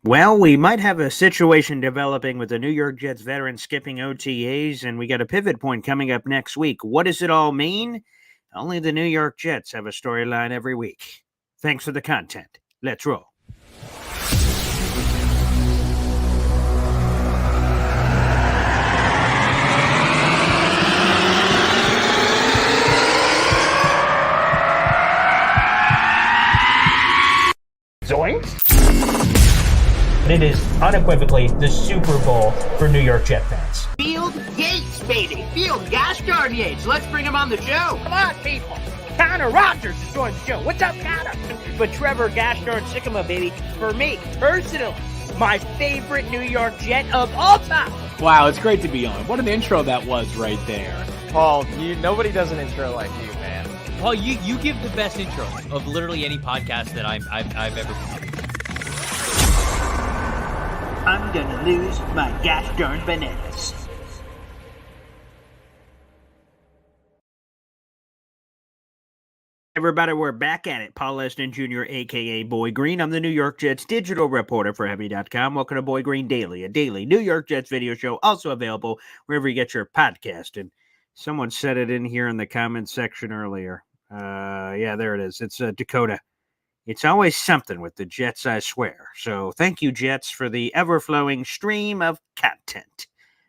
Well, we might have a situation developing with the New York Jets veteran skipping OTAs, and we got a pivot point coming up next week. What does it all mean? Only the New York Jets have a storyline every week. Thanks for the content. Let's roll. Zoinks! It is unequivocally the Super Bowl for New York Jet fans. Field Yates, baby. Field Gosh darn Yates. Let's bring him on the show. Come on, people. Connor Rogers is joining the show. What's up, Connor? But Trevor Gosh darn Sycamore, baby, for me, personally, my favorite New York Jet of all time. Wow, it's great to be on. What an intro that was right there. Paul, nobody does an intro like you, man. Paul, you give the best intro of literally any podcast that I've ever been. I'm gonna lose my gosh darn bananas. Everybody, we're back at it. Paul Leston Jr., a.k.a. Boy Green. I'm the New York Jets digital reporter for Heavy.com. Welcome to Boy Green Daily, a daily New York Jets video show, also available wherever you get your podcast. And someone said it in here in the comments section earlier. Yeah, there it is. It's Dakota. It's always something with the Jets, I swear. So thank you, Jets, for the ever-flowing stream of content.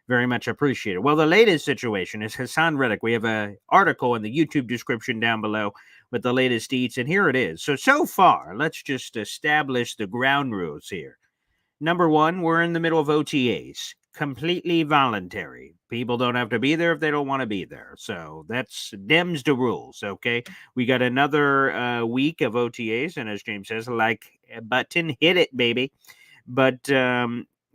Very much appreciated. Well, the latest situation is Hassan Reddick. We have an article in the YouTube description down below with the latest deets, and here it is. So far, let's just establish the ground rules here. Number one, we're in the middle of OTAs. Completely voluntary. People don't have to be there if they don't want to be there. So that's them's the rules, okay? We got another week of OTAs, and as James says, like a button, hit it, baby. But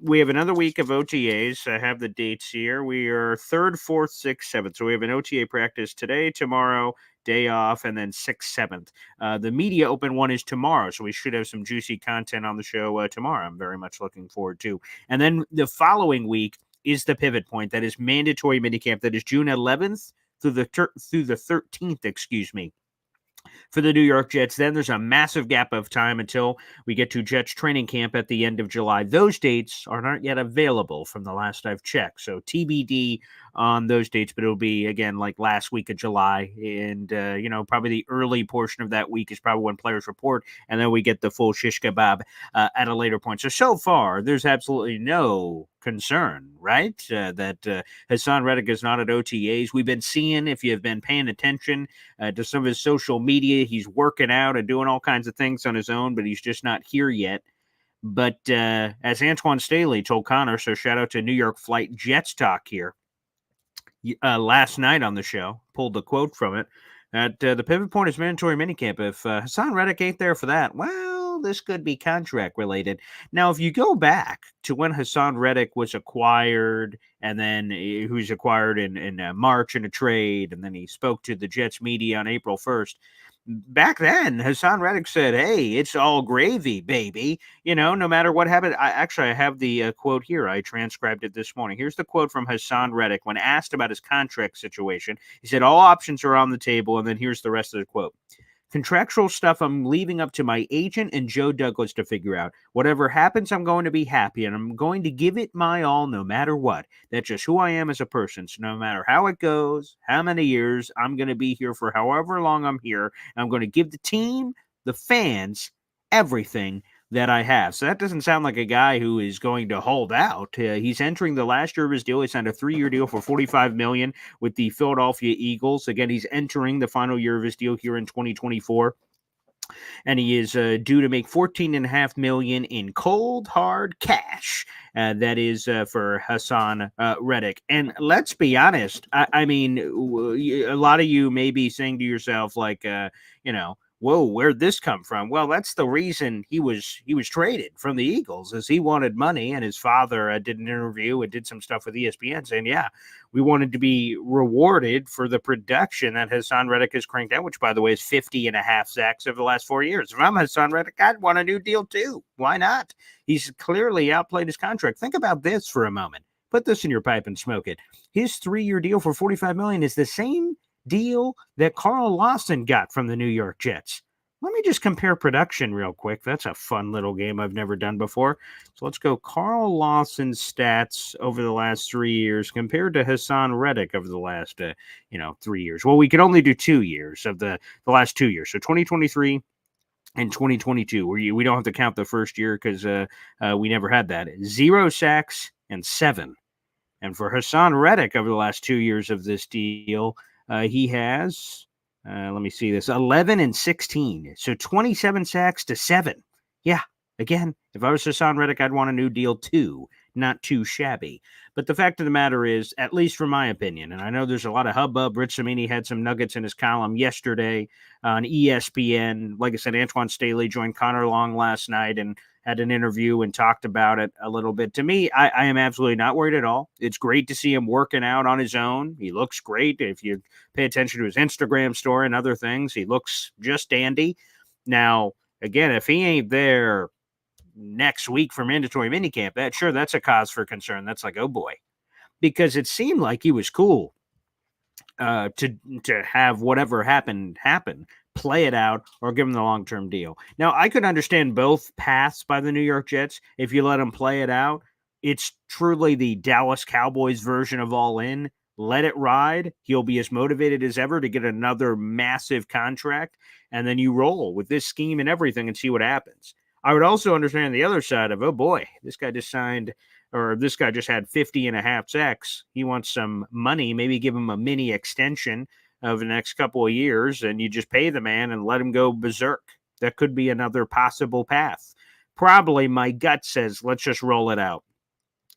we have another week of OTAs. I have the dates here. We are 3rd, 4th, 6th, 7th. So we have an OTA practice today, tomorrow, day off, and then 6th, 7th. The media open one is tomorrow, so we should have some juicy content on the show tomorrow. I'm very much looking forward to. And then the following week is the pivot point. That is mandatory minicamp. That is June 11th through the 13th, excuse me, for the New York Jets. Then there's a massive gap of time until we get to Jets training camp at the end of July. Those dates are not yet available from the last I've checked. So TBD on those dates, but it'll be, again, like last week of July. And, probably the early portion of that week is probably when players report. And then we get the full shish kebab at a later point. So far, there's absolutely no concern, right? That Hassan Reddick is not at OTAs. We've been seeing, if you've been paying attention to some of his social media, he's working out and doing all kinds of things on his own, but he's just not here yet. But as Antoine Staley told Connor, so shout out to New York Flight Jets Talk here, last night on the show, pulled the quote from it, that the pivot point is mandatory minicamp. If Hassan Reddick ain't there for that, well, this could be contract related. Now, if you go back to when Hassan Reddick was acquired, and then he was acquired in March in a trade, and then he spoke to the Jets media on April 1st. Back then, Hassan Reddick said, hey, it's all gravy, baby. No matter what happened. I have the quote here. I transcribed it this morning. Here's the quote from Hassan Reddick when asked about his contract situation. He said, all options are on the table. And then here's the rest of the quote. Contractual stuff I'm leaving up to my agent and Joe Douglas to figure out. Whatever happens, I'm going to be happy, and I'm going to give it my all no matter what. That's just who I am as a person. So no matter how it goes, how many years, I'm going to be here for however long I'm here. I'm going to give the team, the fans, everything that I have. So that doesn't sound like a guy who is going to hold out. He's entering the last year of his deal. He signed a 3-year deal for $45 million with the Philadelphia Eagles. Again, he's entering the final year of his deal here in 2024. And he is due to make $14.5 million in cold, hard cash. That is for Hassan Reddick. And let's be honest. I mean, a lot of you may be saying to yourself, like, whoa, where'd this come from? Well, that's the reason he was traded from the Eagles, is he wanted money, and his father did an interview and did some stuff with ESPN saying, yeah, we wanted to be rewarded for the production that Hassan Reddick has cranked out, which, by the way, is 50.5 sacks over the last 4 years. If I'm Hassan Reddick, I'd want a new deal too. Why not? He's clearly outplayed his contract. Think about this for a moment. Put this in your pipe and smoke it. His 3-year deal for $45 million is the same deal that Carl Lawson got from the New York Jets. Let me just compare production real quick. That's a fun little game I've never done before. So let's go Carl Lawson's stats over the last 3 years compared to Hassan Reddick over the last, 3 years. Well, we can only do 2 years of the last 2 years. So 2023 and 2022. We don't have to count the first year because we never had that. 0 sacks and 7. And for Hassan Reddick over the last 2 years of this deal, he has... let me see this. 11 and 16. So 27 sacks to 7. Yeah. Again, if I was Hassan Reddick, I'd want a new deal too. Not too shabby. But the fact of the matter is, at least from my opinion, and I know there's a lot of hubbub. Rich Cimini had some nuggets in his column yesterday on ESPN. Like I said, Antoine Staley joined Connor Long last night and had an interview and talked about it a little bit. To me, I am absolutely not worried at all. It's great to see him working out on his own. He looks great. If you pay attention to his Instagram story and other things, he looks just dandy. Now, again, if he ain't there next week for mandatory minicamp, that's a cause for concern. That's like, oh boy, because it seemed like he was cool to have whatever happen, play it out, or give him the long-term deal. Now, I could understand both paths by the New York Jets. If you let him play it out, it's truly the Dallas Cowboys version of all in. Let it ride. He'll be as motivated as ever to get another massive contract, and then you roll with this scheme and everything and see what happens. I would also understand the other side of, oh boy, this guy just signed, or this guy just had 50.5 sacks. He wants some money, maybe give him a mini extension of the next couple of years, and you just pay the man and let him go berserk. That could be another possible path. Probably my gut says, let's just roll it out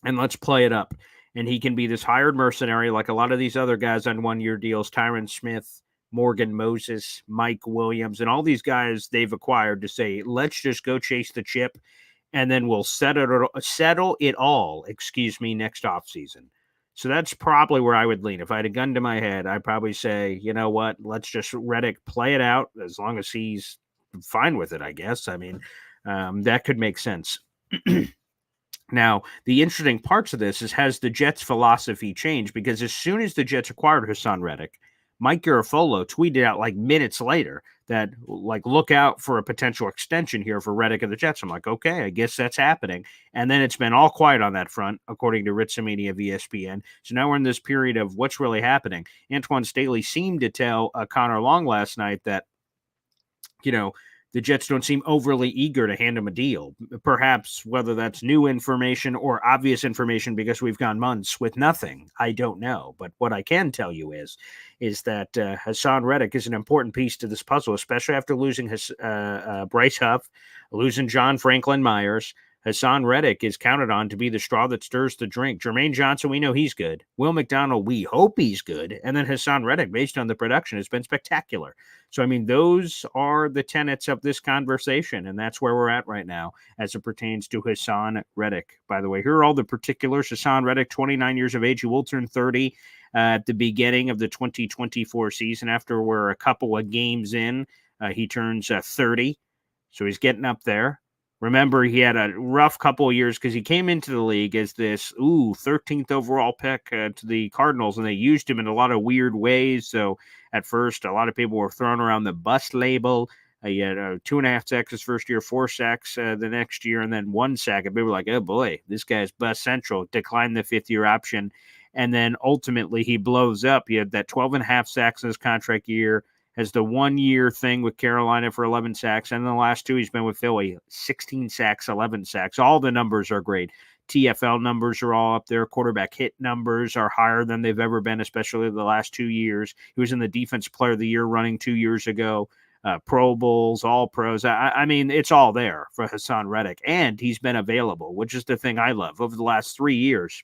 and let's play it up. And he can be this hired mercenary like a lot of these other guys on one-year deals, Tyron Smith, Morgan Moses, Mike Williams, and all these guys they've acquired to say, let's just go chase the chip, and then we'll settle it all, next offseason. So that's probably where I would lean. If I had a gun to my head, I'd probably say, you know what, let's just Reddick play it out as long as he's fine with it, I guess. I mean, that could make sense. Now, the interesting parts of this is, has the Jets' philosophy changed? Because as soon as the Jets acquired Hassan Reddick, Mike Garafolo tweeted out like minutes later that, like, look out for a potential extension here for Reddick and the Jets. I'm like, okay, I guess that's happening. And then it's been all quiet on that front, according to Rich Cimini of ESPN. So now we're in this period of what's really happening. Antoine Staley seemed to tell Connor Long last night that, the Jets don't seem overly eager to hand him a deal. Perhaps whether that's new information or obvious information because we've gone months with nothing, I don't know. But what I can tell you is that Hassan Reddick is an important piece to this puzzle, especially after losing Bryce Huff, losing John Franklin Myers. Hassan Reddick is counted on to be the straw that stirs the drink. Jermaine Johnson, we know he's good. Will McDonald, we hope he's good. And then Hassan Reddick, based on the production, has been spectacular. So, I mean, those are the tenets of this conversation, and that's where we're at right now as it pertains to Hassan Reddick. By the way, here are all the particulars. Hassan Reddick, 29 years of age. He will turn 30 at the beginning of the 2024 season. After we're a couple of games in, he turns 30. So he's getting up there. Remember, he had a rough couple of years because he came into the league as this 13th overall pick to the Cardinals, and they used him in a lot of weird ways. So at first, a lot of people were throwing around the bust label. He had 2.5 sacks his first year, 4 sacks the next year, and then 1 sack. And people were like, oh boy, this guy's bust central. Declined the 5th-year option. And then ultimately he blows up. He had that 12.5 sacks in his contract year. Has the 1-year thing with Carolina for 11 sacks. And the last 2, he's been with Philly, 16 sacks, 11 sacks. All the numbers are great. TFL numbers are all up there. Quarterback hit numbers are higher than they've ever been, especially the last 2 years. He was in the Defensive Player of the Year running 2 years ago. Pro Bowls, all pros. I mean, it's all there for Hassan Reddick. And he's been available, which is the thing I love, over the last 3 years.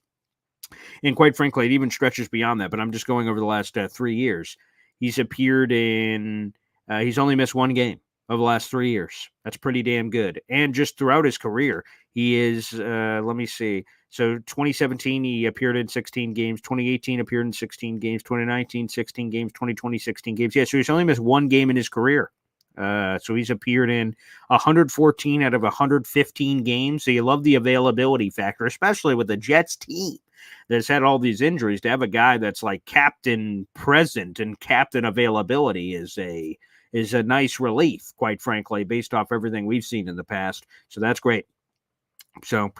And quite frankly, it even stretches beyond that. But I'm just going over the last 3 years. He's appeared in, he's only missed 1 game of the last 3 years. That's pretty damn good. And just throughout his career, he is, let me see. So 2017, he appeared in 16 games. 2018 appeared in 16 games. 2019, 16 games. 2020, 16 games. Yeah, so he's only missed 1 game in his career. So he's appeared in 114 out of 115 games. So you love the availability factor, especially with the Jets team that's had all these injuries. To have a guy that's like captain present and captain availability is is a nice relief, quite frankly, based off everything we've seen in the past. So that's great. So,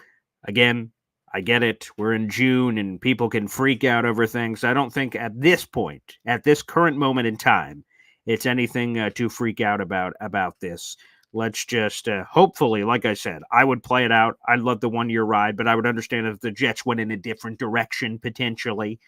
again, I get it. We're in June and people can freak out over things. I don't think at this point, at this current moment in time, it's anything to freak out about this. Let's just hopefully, like I said, I would play it out. I'd love the 1 year ride, but I would understand if the Jets went in a different direction potentially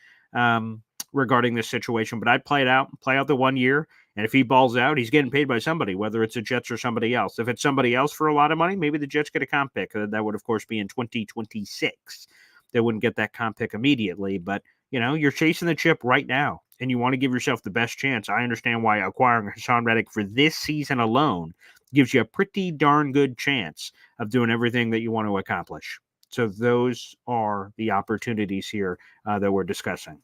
regarding this situation. But I'd play it out, play out the 1 year. And if he balls out, he's getting paid by somebody, whether it's the Jets or somebody else. If it's somebody else for a lot of money, maybe the Jets get a comp pick. That would, of course, be in 2026. They wouldn't get that comp pick immediately. But, you're chasing the chip right now, and you want to give yourself the best chance. I understand why acquiring Hassan Reddick for this season alone gives you a pretty darn good chance of doing everything that you want to accomplish. So those are the opportunities here that we're discussing.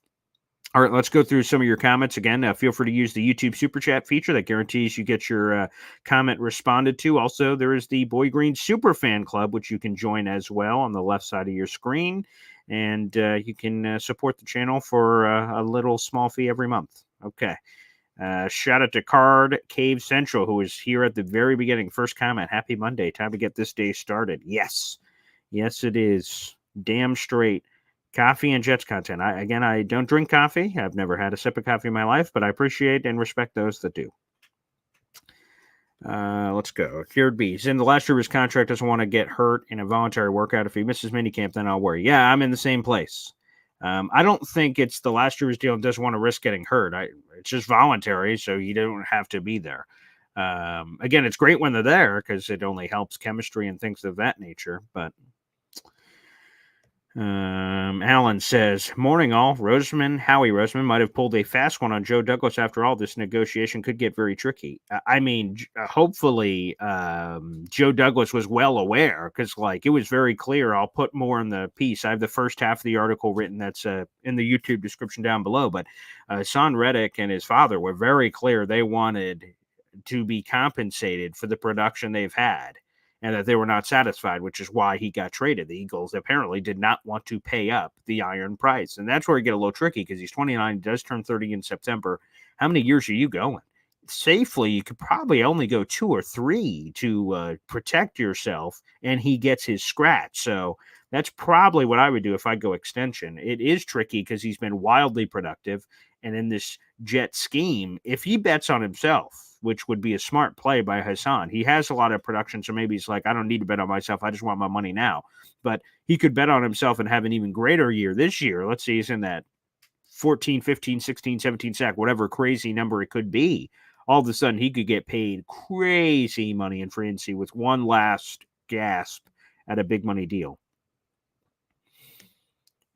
All right, let's go through some of your comments. Again, feel free to use the YouTube Super Chat feature. That guarantees you get your comment responded to. Also, there is the Boy Green Super Fan Club, which you can join as well on the left side of your screen. And you can support the channel for a little small fee every month. Okay. Shout out to Card Cave Central, who was here at the very beginning. First comment, happy Monday. Time to get this day started. Yes. Yes, it is. Damn straight. Coffee and Jets content. I don't drink coffee. I've never had a sip of coffee in my life, but I appreciate and respect those that do. Let's go. Cured B. He's in the last year of his contract, doesn't want to get hurt in a voluntary workout. If he misses minicamp, then I'll worry. Yeah, I'm in the same place. I don't think it's the last year's deal and doesn't want to risk getting hurt. It's just voluntary, so you don't have to be there. Again, it's great when they're there because it only helps chemistry and things of that nature, but Alan says, morning all. Howie Roseman might have pulled a fast one on Joe Douglas. After all, this negotiation could get very tricky. Hopefully Joe Douglas was well aware because it was very clear. I'll put more in the piece. I have the first half of the article written that's in the YouTube description down below, but Hassan Reddick and his father were very clear they wanted to be compensated for the production they've had, and that they were not satisfied, which is why he got traded. The Eagles apparently did not want to pay up the iron price. And that's where you get a little tricky because he's 29, he does turn 30 in September. How many years are you going? Safely, you could probably only go 2 or 3 to protect yourself, and he gets his scratch. So that's probably what I would do if I go extension. It is tricky because he's been wildly productive. And in this Jet scheme, if he bets on himself, which would be a smart play by Hassan. He has a lot of production, so maybe he's like, I don't need to bet on myself. I just want my money now. But he could bet on himself and have an even greater year this year. Let's say he's in that 14, 15, 16, 17 sack, whatever crazy number it could be. All of a sudden, he could get paid crazy money in free agency with one last gasp at a big money deal.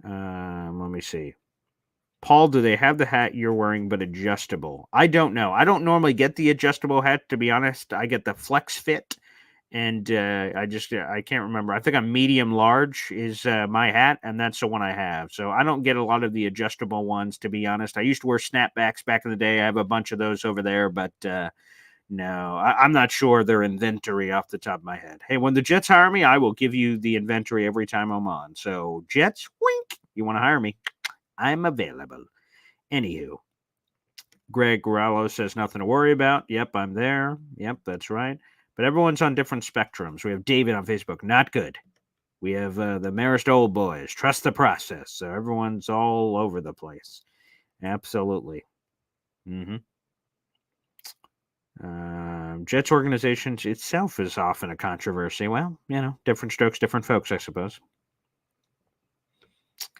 Let me see. Paul, do they have the hat you're wearing but adjustable? I don't know. I don't normally get the adjustable hat, to be honest. I get the flex fit, and I can't remember. I think I'm medium large is my hat, and that's the one I have. So I don't get a lot of the adjustable ones, to be honest. I used to wear snapbacks back in the day. I have a bunch of those over there, but no, I'm not sure their inventory off the top of my head. Hey, when the Jets hire me, I will give you the inventory every time I'm on. So Jets, wink, you want to hire me? I'm available. Anywho, Greg Gorallo says nothing to worry about. Yep, I'm there. Yep, that's right. But everyone's on different spectrums. We have David on Facebook. Not good. We have the Marist old boys. Trust the process. So everyone's all over the place. Absolutely. Jets organizations itself is often a controversy. Well, different strokes, different folks, I suppose.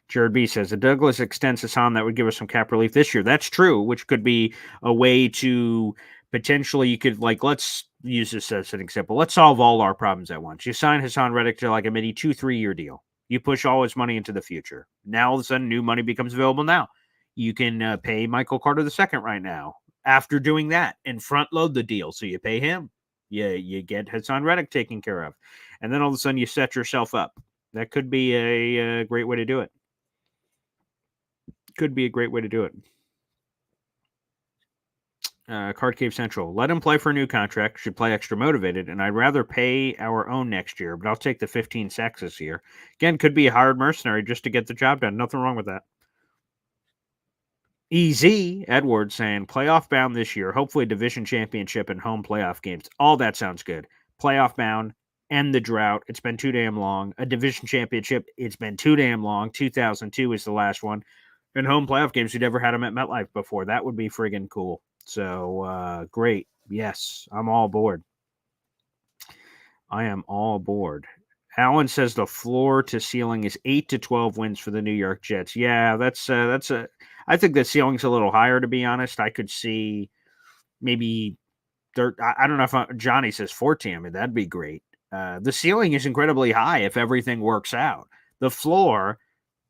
Jared B says, if Douglas extends Hassan, that would give us some cap relief this year. That's true, which could be a way to potentially, you could, let's use this as an example. Let's solve all our problems at once. You sign Hassan Reddick to a mini 2-3 year deal. You push all his money into the future. Now, all of a sudden, new money becomes available now. You can pay Michael Carter II right now after doing that and front load the deal. So you pay him. You get Hassan Reddick taken care of. And then all of a sudden, you set yourself up. That could be a great way to do it. Could be a great way to do it. Card Cave Central. Let him play for a new contract. Should play extra motivated. And I'd rather pay our own next year, but I'll take the 15 sacks this year. Again, could be a hired mercenary just to get the job done. Nothing wrong with that. Easy Edwards saying playoff bound this year, hopefully division championship and home playoff games. All that sounds good. Playoff bound, end the drought. It's been too damn long. A division championship, it's been too damn long. 2002 is the last one. And home playoff games, we never had them at MetLife before. That would be friggin' cool. So great. Yes, I'm all aboard. I am all aboard. Alan says the floor to ceiling is 8 to 12 wins for the New York Jets. Yeah, that's a. I think the ceiling's a little higher, to be honest. I could see maybe. I don't know if Johnny says 14. I mean, that'd be great. The ceiling is incredibly high if everything works out. The floor,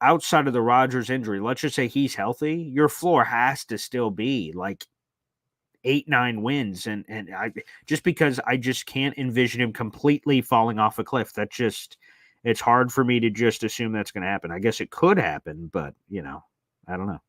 outside of the Rodgers injury, let's just say he's healthy. Your floor has to still be like 8-9 wins, and I just because I just can't envision him completely falling off a cliff. It's hard for me to just assume that's going to happen. I guess it could happen, but I don't know.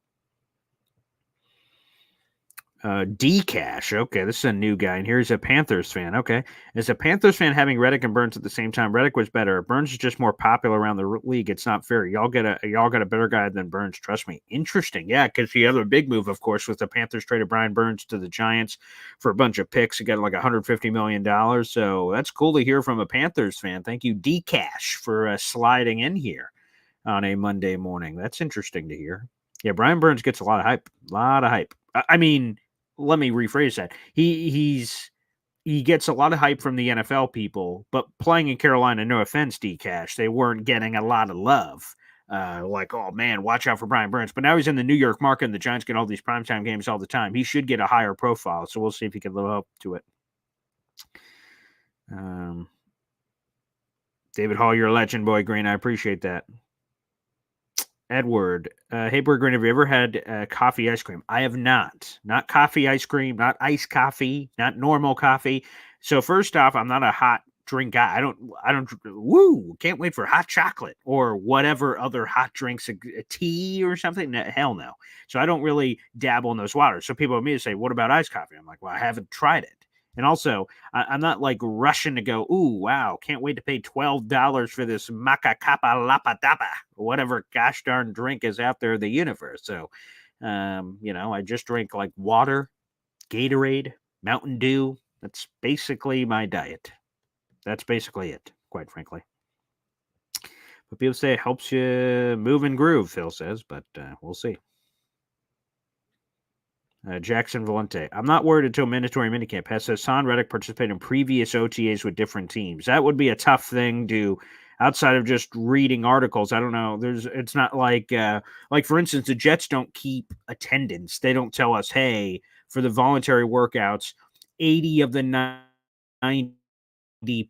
D-Cash. Okay, this is a new guy, and here's a Panthers fan. Okay. As a Panthers fan, having Reddick and Burns at the same time, Reddick was better. Burns is just more popular around the league. It's not fair. Y'all got a better guy than Burns. Trust me. Interesting. Yeah, because the other big move, of course, was the Panthers traded Brian Burns to the Giants for a bunch of picks. He got like $150 million. So that's cool to hear from a Panthers fan. Thank you, D-Cash, for sliding in here on a Monday morning. That's interesting to hear. Yeah, Brian Burns gets a lot of hype. I mean, let me rephrase that. He gets a lot of hype from the NFL people, but playing in Carolina, no offense, D-Cash, they weren't getting a lot of love. Like, oh man, watch out for Brian Burns. But now he's in the New York market, and the Giants get all these primetime games all the time. He should get a higher profile, so we'll see if he can live up to it. David Hall, you're a legend, boy Green. I appreciate that. Edward, hey, Boy Green, have you ever had coffee ice cream? I have not. Not coffee ice cream, not iced coffee, not normal coffee. So first off, I'm not a hot drink guy. I don't. Woo! Can't wait for hot chocolate or whatever other hot drinks, a tea or something. No, hell no. So I don't really dabble in those waters. So people immediately say, "What about iced coffee?" I'm like, "Well, I haven't tried it." And also, I'm not like rushing to go, ooh, wow, can't wait to pay $12 for this Maca Kappa Lapa Dapa, whatever gosh darn drink is out there in the universe. So, I just drink like water, Gatorade, Mountain Dew. That's basically my diet. That's basically it, quite frankly. But people say it helps you move and groove, Phil says, but we'll see. Jackson Valente. I'm not worried until mandatory minicamp. Has Hassan Reddick participated in previous OTAs with different teams? That would be a tough thing to, outside of just reading articles. I don't know. It's not like for instance, the Jets don't keep attendance. They don't tell us, hey, for the voluntary workouts, 80 of the 90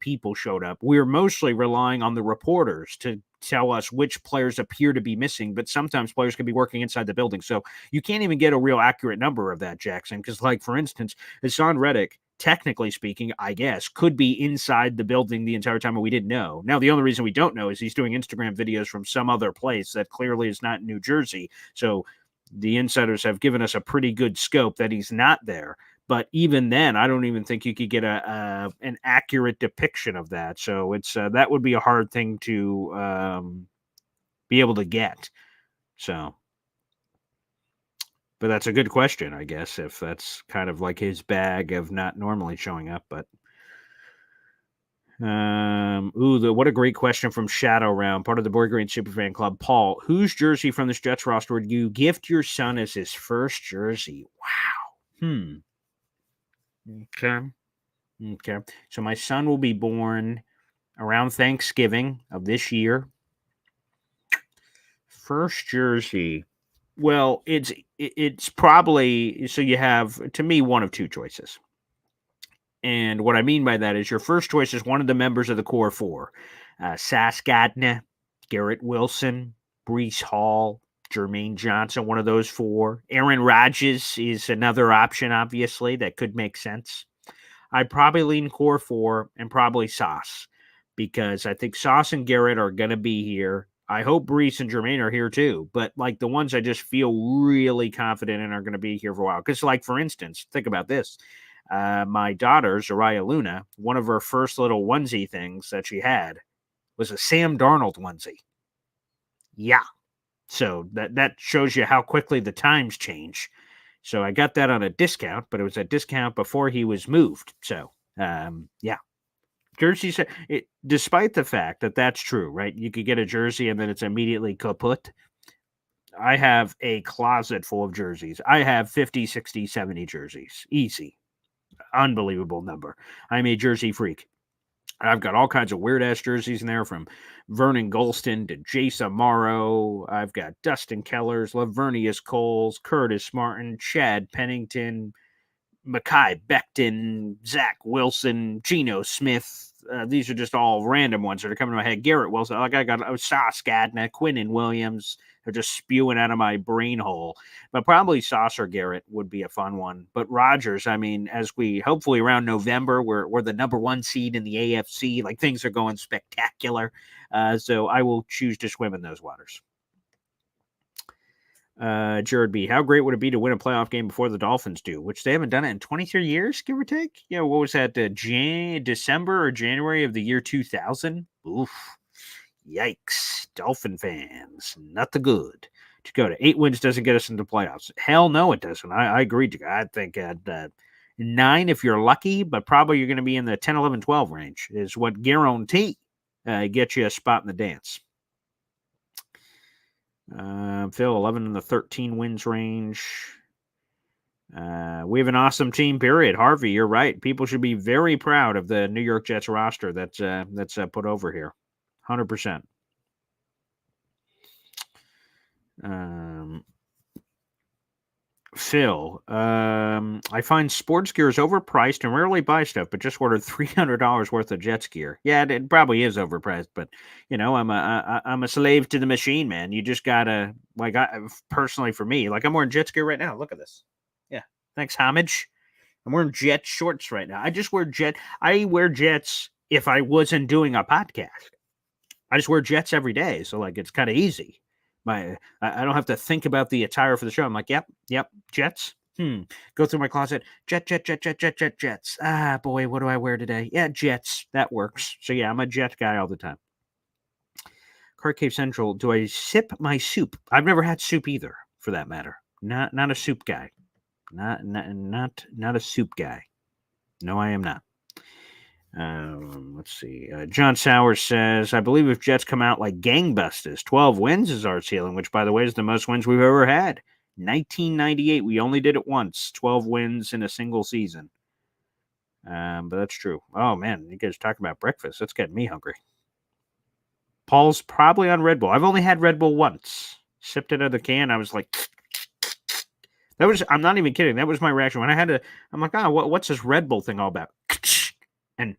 people showed up. We're mostly relying on the reporters to tell us which players appear to be missing, but sometimes players can be working inside the building. So you can't even get a real accurate number of that, Jackson, because like, for instance, Hassan Reddick, technically speaking, I guess, could be inside the building the entire time and we didn't know. Now, the only reason we don't know is he's doing Instagram videos from some other place that clearly is not New Jersey. So the insiders have given us a pretty good scope that he's not there. But even then, I don't even think you could get an accurate depiction of that. So it's that would be a hard thing to be able to get. So, but that's a good question, I guess, if that's kind of like his bag of not normally showing up. But what a great question from Shadow Round, part of the Boy Green Superfan Club. Paul, whose jersey from this Jets roster would you gift your son as his first jersey? Wow. Okay. So my son will be born around Thanksgiving of this year. First jersey. Well, it's probably, so you have, to me, one of two choices. And what I mean by that is your first choice is one of the members of the core four. Sauce Gardner, Garrett Wilson, Breece Hall, Jermaine Johnson, one of those four. Aaron Rodgers is another option, obviously, that could make sense. I'd probably lean core four and probably Sauce, because I think Sauce and Garrett are going to be here. I hope Breece and Jermaine are here too, but like the ones I just feel really confident in are going to be here for a while. Because like, for instance, think about this. My daughter, Zariah Luna, one of her first little onesie things that she had was a Sam Darnold onesie. Yeah. So that shows you how quickly the times change. So I got that on a discount, but it was a discount before he was moved. So, yeah. Jerseys, despite the fact that that's true, right? You could get a jersey and then it's immediately kaput. I have a closet full of jerseys. I have 50, 60, 70 jerseys. Easy. Unbelievable number. I'm a jersey freak. I've got all kinds of weird-ass jerseys in there, from Vernon Golston to Jace Amaro. I've got Dustin Kellers, Lavernius Coles, Curtis Martin, Chad Pennington, Mekhi Becton, Zach Wilson, Geno Smith. These are just all random ones that are coming to my head. Garrett Wilson. Like I got Sauce Gardner, Quinnen Williams. They're just spewing out of my brain hole. But probably Sauce or Garrett would be a fun one. But Rodgers, I mean, as we hopefully around November, we're the number 1 seed in the AFC. Like, things are going spectacular. So I will choose to swim in those waters. Jared B. How great would it be to win a playoff game before the Dolphins do, which they haven't done it in 23 years, give or take? Yeah, what was that, December or January of the year 2000? Oof. Yikes. Dolphin fans, not the good. Dakota, 8 wins doesn't get us into playoffs. Hell no, it doesn't. I agree. I think at 9 if you're lucky, but probably you're going to be in the 10, 11, 12 range is what guarantee gets you a spot in the dance. Phil, 11 in the 13 wins range. We have an awesome team, period. Harvey, you're right. People should be very proud of the New York Jets roster that's put over here. 100%. Phil, I find sports gear is overpriced and rarely buy stuff, but just ordered $300 worth of Jets gear. Yeah, it probably is overpriced, but I'm a slave to the machine, man. You just gotta, personally for me, I'm wearing Jets gear right now. Look at this. Yeah, thanks, homage. I'm wearing Jets shorts right now. I wear Jets if I wasn't doing a podcast. I just wear Jets every day, so it's kind of easy. I don't have to think about the attire for the show. I'm like, yep, Jets. Go through my closet. Jets. Ah, boy, what do I wear today? Yeah, Jets. That works. So yeah, I'm a Jet guy all the time. Cart Cave Central. Do I sip my soup? I've never had soup either, for that matter. Not a soup guy. Not a soup guy. No, I am not. Let's see. John Sowers says, I believe if Jets come out like gangbusters, 12 wins is our ceiling, which, by the way, is the most wins we've ever had. 1998, we only did it once. 12 wins in a single season. But that's true. Oh, man, you guys talking about breakfast. That's getting me hungry. Paul's probably on Red Bull. I've only had Red Bull once. Sipped it out of the can. I was like... I'm not even kidding. That was my reaction. When I had to... I'm like, what's this Red Bull thing all about? And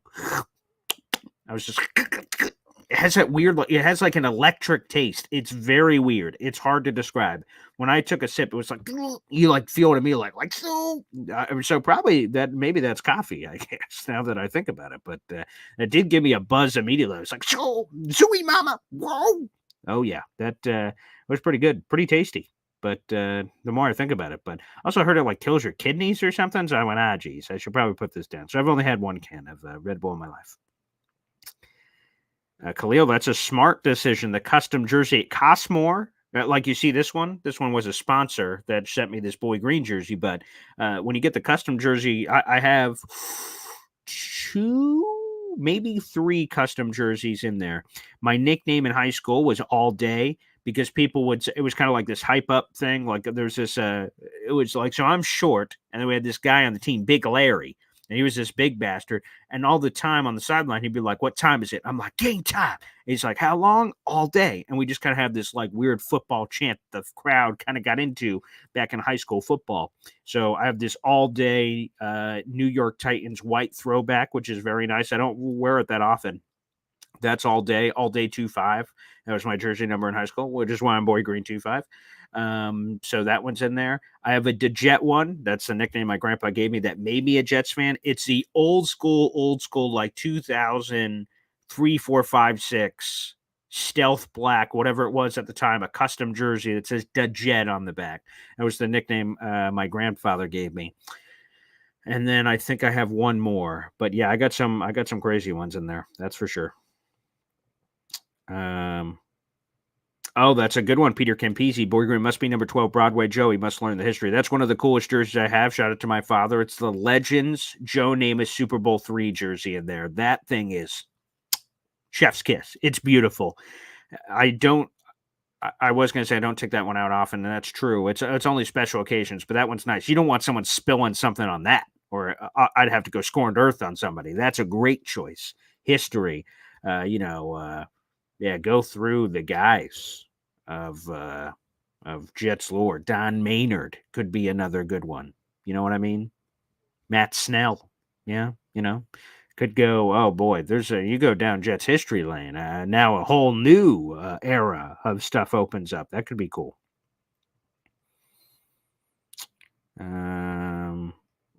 I was just, it has that weird, it has an electric taste. It's very weird. It's hard to describe. When I took a sip, it was you feel it immediately, so. So probably maybe that's coffee, I guess, now that I think about it. But it did give me a buzz immediately. I was like, so, zooey mama, whoa. Oh yeah, that was pretty good, pretty tasty. But the more I think about it, but also heard it kills your kidneys or something. So I went, geez, I should probably put this down. So I've only had one can of Red Bull in my life. Khalil, that's a smart decision. The custom jersey, it costs more. Like you see this one was a sponsor that sent me this Boy Green jersey. But when you get the custom jersey, I have 2, maybe 3 custom jerseys in there. My nickname in high school was All Day, because people would say, it was kind of like this hype up thing. There's this, it was so I'm short, and then we had this guy on the team, Big Larry, and he was this big bastard. And all the time on the sideline, he'd be like, what time is it? I'm like, game time. And he's like, how long? All day. And we just kind of have this weird football chant the crowd kind of got into back in high school football. So I have this All Day New York Titans white throwback, which is very nice. I don't wear it that often. That's All Day 25. That was my jersey number in high school, which is why I'm Boy Green 25. So that one's in there. I have a DeJet one. That's the nickname my grandpa gave me that made me a Jets fan. It's the old school, 2003, 4, 5, 6 stealth black, whatever it was at the time, a custom jersey that says DeJet on the back. That was the nickname my grandfather gave me. And then I think I have one more. But yeah, I got some crazy ones in there. That's for sure. Oh, that's a good one. Peter Campisi. Boy Green must be number 12 Broadway Joe. He must learn the history. That's one of the coolest jerseys I have. Shout out to my father. It's the Legends Joe Namath Super Bowl III jersey in there. That thing is chef's kiss. It's beautiful. I was going to say I don't take that one out often, and that's true. It's only special occasions, but that one's nice. You don't want someone spilling something on that, or I'd have to go scorned earth on somebody. That's a great choice. History, go through the guys of Jets lore. Don Maynard could be another good one. You know what I mean? Matt Snell. Yeah, could go. Oh boy, you go down Jets history lane. Now a whole new era of stuff opens up. That could be cool.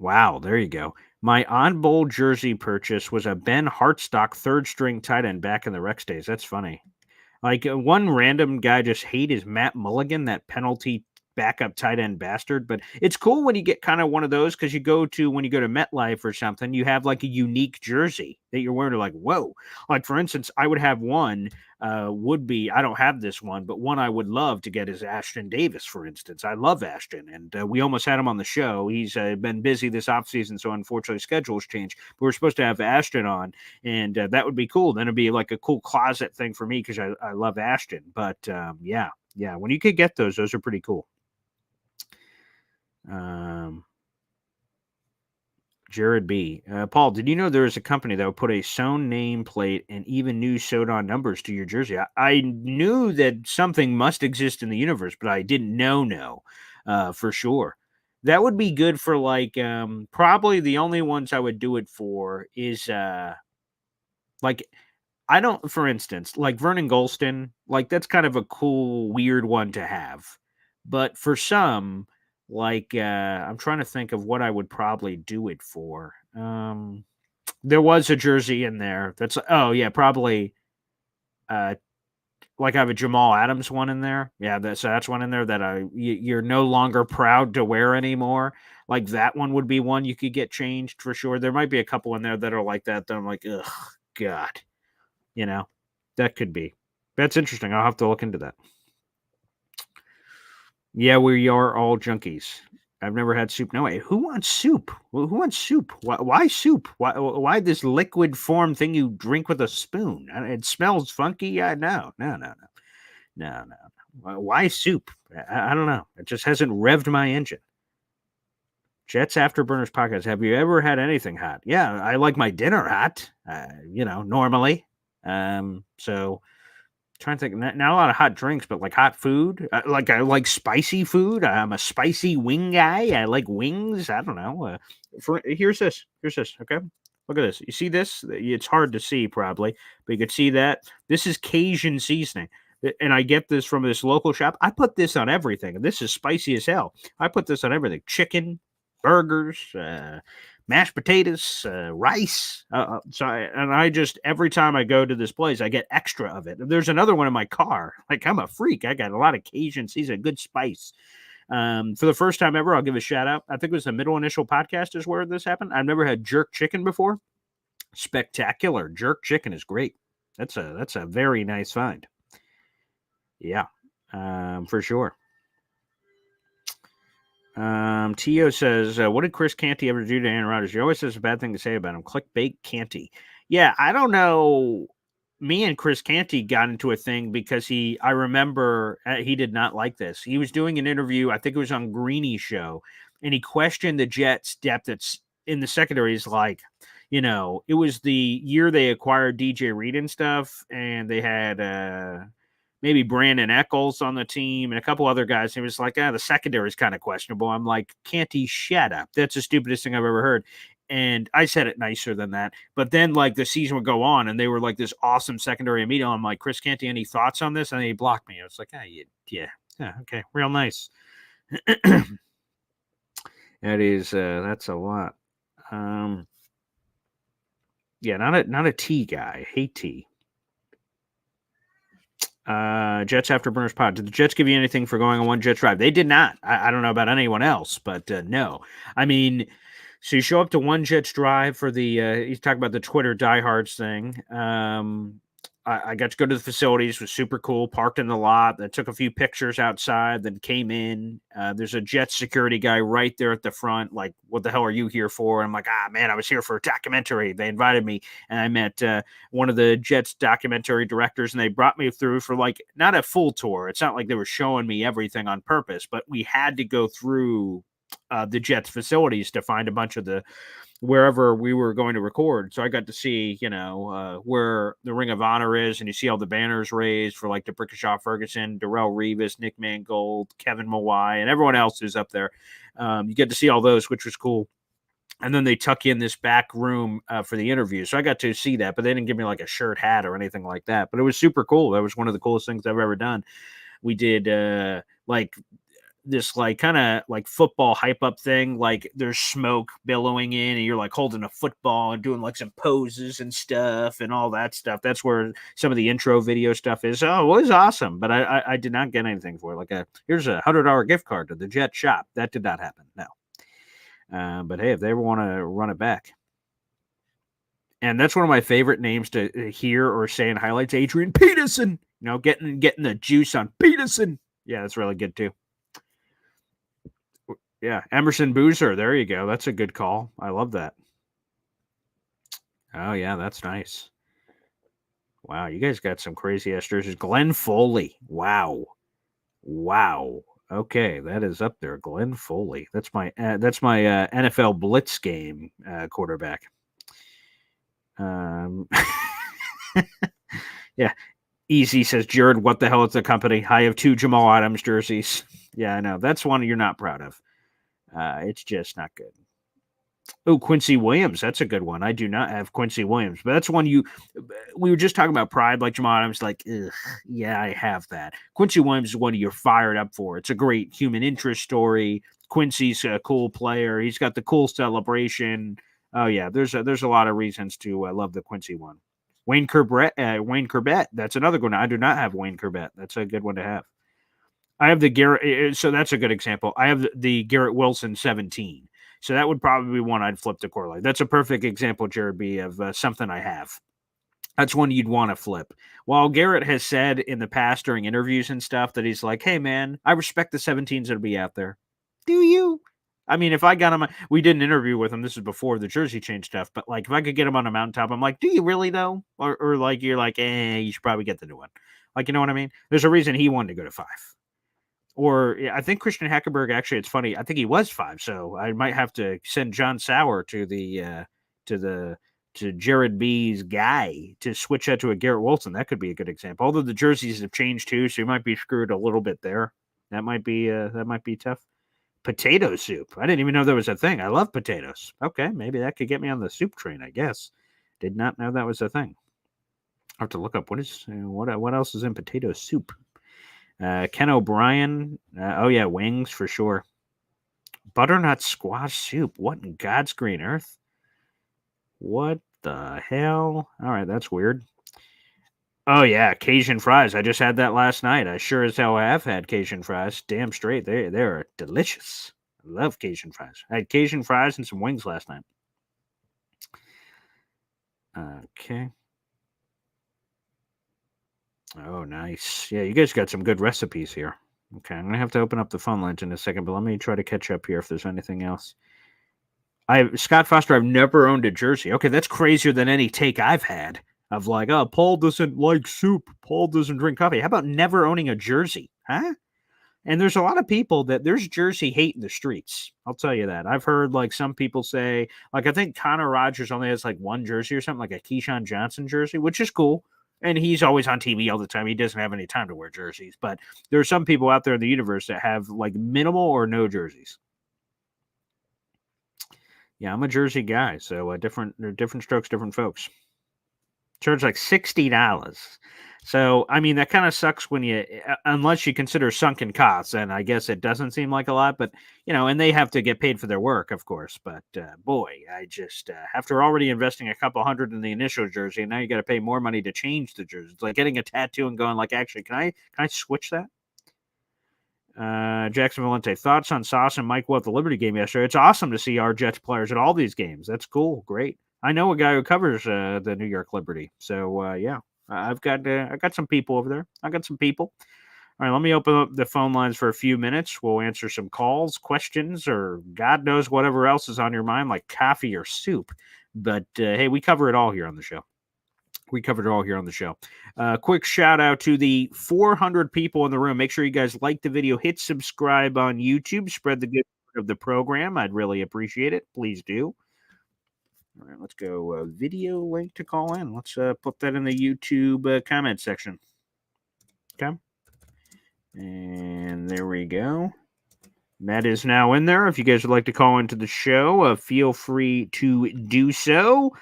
Wow, there you go. My on bowl jersey purchase was a Ben Hartstock third string tight end back in the Rex days. That's funny. Like one random guy just hate is Matt Mulligan, that penalty backup tight end bastard. But it's cool when you get kind of one of those because when you go to MetLife or something, you have like a unique jersey that you're wearing. Like, whoa. Like, for instance, I would have one, I don't have this one, but one I would love to get is Ashton Davis, for instance. I love Ashton, and we almost had him on the show. He's been busy this offseason, so unfortunately schedules changed. But we're supposed to have Ashton on, and that would be cool. Then it'd be like a cool closet thing for me because I love Ashton. But yeah, when you could get those are pretty cool. Jared B. Paul, did you know there is a company that would put a sewn nameplate and even new sewed-on numbers to your jersey? I knew that something must exist in the universe, but I didn't know for sure. That would be good for like probably the only ones I would do it for is for instance, like Vernon Golston, like that's kind of a cool, weird one to have. But for some, like I'm trying to think of what I would probably do it for. There was a jersey in there that's probably like I have a Jamal Adams one in there. Yeah, that's one in there that you're no longer proud to wear anymore. Like that one would be one you could get changed for sure. There might be a couple in there that are like that I'm like, ugh, God. That could be. That's interesting. I'll have to look into that. Yeah, we are all junkies. I've never had soup. No way. Who wants soup? Who wants soup? Why soup? Why this liquid form thing you drink with a spoon? It smells funky. No. Why soup? I don't know. It just hasn't revved my engine. Jets Afterburners podcast. Have you ever had anything hot? Yeah, I like my dinner hot. Normally. So trying to think, not a lot of hot drinks, but like hot food. I like spicy food. I'm a spicy wing guy. I like wings. I don't know. Here's this. Okay, look at this. You see this? It's hard to see probably, but you can see that this is Cajun seasoning, and I get this from this local shop. I put this on everything. This is spicy as hell. I put this on everything: chicken, burgers, mashed potatoes, rice. I just, every time I go to this place, I get extra of it. There's another one in my car. Like, I'm a freak. I got a lot of Cajun seasoning, good spice. For the first time ever, I'll give a shout out. I think it was the Middle Initial podcast is where this happened. I've never had jerk chicken before. Spectacular. Jerk chicken is great. That's a very nice find. Yeah, for sure. Tio says, what did Chris Canty ever do to Aaron Rodgers? He always has a bad thing to say about him. Clickbait Canty. Yeah, I don't know. Me and Chris Canty got into a thing because I remember he did not like this. He was doing an interview, I think it was on Greeny's show, and he questioned the Jets' depth that's in the secondary. Is like, it was the year they acquired DJ Reed and stuff, and they had maybe Brandon Eccles on the team and a couple other guys. He was like, the secondary is kind of questionable. I'm like, Canty, shut up. That's the stupidest thing I've ever heard. And I said it nicer than that. But then, like, the season would go on, and they were like this awesome secondary immediately. I'm like, Chris Canty, any thoughts on this? And he blocked me. I was like, yeah, okay, real nice. That's a lot. Yeah, not a tea guy. I hate tea. Jets Afterburners pod. Did the Jets give you anything for going on one Jets drive? They did not. I don't know about anyone else, but no. I mean, so you show up to one Jets drive for the, he's talking about the Twitter diehards thing. I got to go to the facilities. It was super cool. Parked in the lot. I took a few pictures outside. Then came in. There's a Jets security guy right there at the front. Like, what the hell are you here for? And I'm like, man, I was here for a documentary. They invited me, and I met one of the Jets documentary directors, and they brought me through for like not a full tour. It's not like they were showing me everything on purpose, but we had to go through the Jets facilities to find a bunch of the wherever we were going to record. So I got to see, where the Ring of Honor is, and you see all the banners raised for like the Brickashaw Ferguson, Darrell Revis, Nick Mangold, Kevin Mawai, and everyone else who's up there. You get to see all those, which was cool. And then they tuck you in this back room for the interview. So I got to see that, but they didn't give me like a shirt, hat, or anything like that. But it was super cool. That was one of the coolest things I've ever done. We did this like kind of like football hype up thing. Like there's smoke billowing in, and you're like holding a football and doing like some poses and stuff and all that stuff. That's where some of the intro video stuff is. Oh, well, it's awesome. But I did not get anything for it. Like here's a $100 gift card to the Jet shop. That did not happen. No. But hey, if they ever want to run it back. And that's one of my favorite names to hear or say in highlights, Adrian Peterson. Getting the juice on Peterson. Yeah, that's really good too. Yeah, Emerson Boozer. There you go. That's a good call. I love that. Oh, yeah, that's nice. Wow, you guys got some crazy-ass jerseys. Glenn Foley. Wow. Okay, that is up there. Glenn Foley. That's my NFL Blitz game quarterback. Yeah. Easy says, Jared, what the hell is the company? I have 2 Jamal Adams jerseys. Yeah, I know. That's one you're not proud of. It's just not good. Oh, Quincy Williams. That's a good one. I do not have Quincy Williams, but that's one we were just talking about pride, like Jamal Adams, like, yeah, I have that. Quincy Williams is one you're fired up for. It's a great human interest story. Quincy's a cool player. He's got the cool celebration. Oh, yeah, there's a lot of reasons to love the Quincy one. Wayne Corbett. That's another one. I do not have Wayne Corbett. That's a good one to have. I have the Garrett, so that's a good example. I have the Garrett Wilson 17. So that would probably be one I'd flip to Corley. That's a perfect example, Jared B, of something I have. That's one you'd want to flip. While Garrett has said in the past during interviews and stuff that he's like, hey, man, I respect the 17s that'll be out there. Do you? I mean, if I got him, we did an interview with him. This is before the jersey change stuff. But like, if I could get him on a mountaintop, I'm like, do you really though? Or like, you're like, you should probably get the new one. Like, you know what I mean? There's a reason he wanted to go to 5. Or I think Christian Hackenberg, actually, it's funny. I think he was 5, so I might have to send John Sauer to Jared B's guy to switch that to a Garrett Wilson. That could be a good example. Although the jerseys have changed too, so you might be screwed a little bit there. That might be tough. Potato soup. I didn't even know that was a thing. I love potatoes. Okay, maybe that could get me on the soup train. I guess. Did not know that was a thing. I have to look up what else is in potato soup. Ken O'Brien. Oh, yeah, wings for sure. Butternut squash soup. What in God's green earth? What the hell? All right, that's weird. Oh, yeah, Cajun fries. I just had that last night. I sure as hell have had Cajun fries. Damn straight. They're delicious. I love Cajun fries. I had Cajun fries and some wings last night. Okay. Oh, nice. Yeah, you guys got some good recipes here. Okay, I'm going to have to open up the phone lines in a second, but let me try to catch up here if there's anything else. Scott Foster, I've never owned a jersey. Okay, that's crazier than any take I've had of like, oh, Paul doesn't like soup. Paul doesn't drink coffee. How about never owning a jersey? Huh? And there's a lot of people there's jersey hate in the streets. I'll tell you that. I've heard like some people say, like I think Connor Rogers only has like one jersey or something, like a Keyshawn Johnson jersey, which is cool. And he's always on TV all the time. He doesn't have any time to wear jerseys. But there are some people out there in the universe that have like minimal or no jerseys. Yeah, I'm a jersey guy. So different strokes, different folks. Charge like $60. So, I mean, that kind of sucks when unless you consider sunken costs, and I guess it doesn't seem like a lot, but, and they have to get paid for their work, of course. But, boy, I just, after already investing a couple hundred in the initial jersey, and now you got to pay more money to change the jersey. It's like getting a tattoo and going like, actually, can I switch that? Jackson Valente, thoughts on Sauce and Mike Will at the Liberty game yesterday? It's awesome to see our Jets players at all these games. That's cool. Great. I know a guy who covers the New York Liberty. So, yeah. I got some people over there. I got some people. All right, let me open up the phone lines for a few minutes. We'll answer some calls, questions, or God knows whatever else is on your mind, like coffee or soup. But hey, we cover it all here on the show. Quick shout out to the 400 people in the room. Make sure you guys like the video, hit subscribe on YouTube, spread the good word of the program. I'd really appreciate it. Please do. All right, let's go video link to call in. Let's put that in the YouTube comment section. Okay. And there we go. That is now in there. If you guys would like to call into the show, feel free to do so.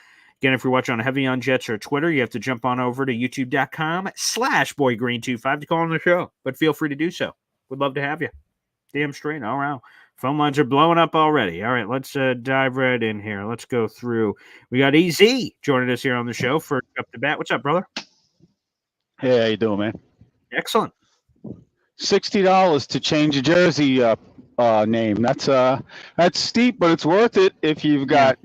Again, if you're watching on Heavy on Jets or Twitter, you have to jump on over to youtube.com/boygreen25 to call on the show. But feel free to do so. We'd love to have you. Damn straight. All right. Phone lines are blowing up already. All right, let's dive right in here. Let's go through. We got EZ joining us here on the show for Up to Bat. What's up, brother? Hey, how you doing, man? Excellent. $60 to change a jersey name. That's steep, but it's worth it if you've got,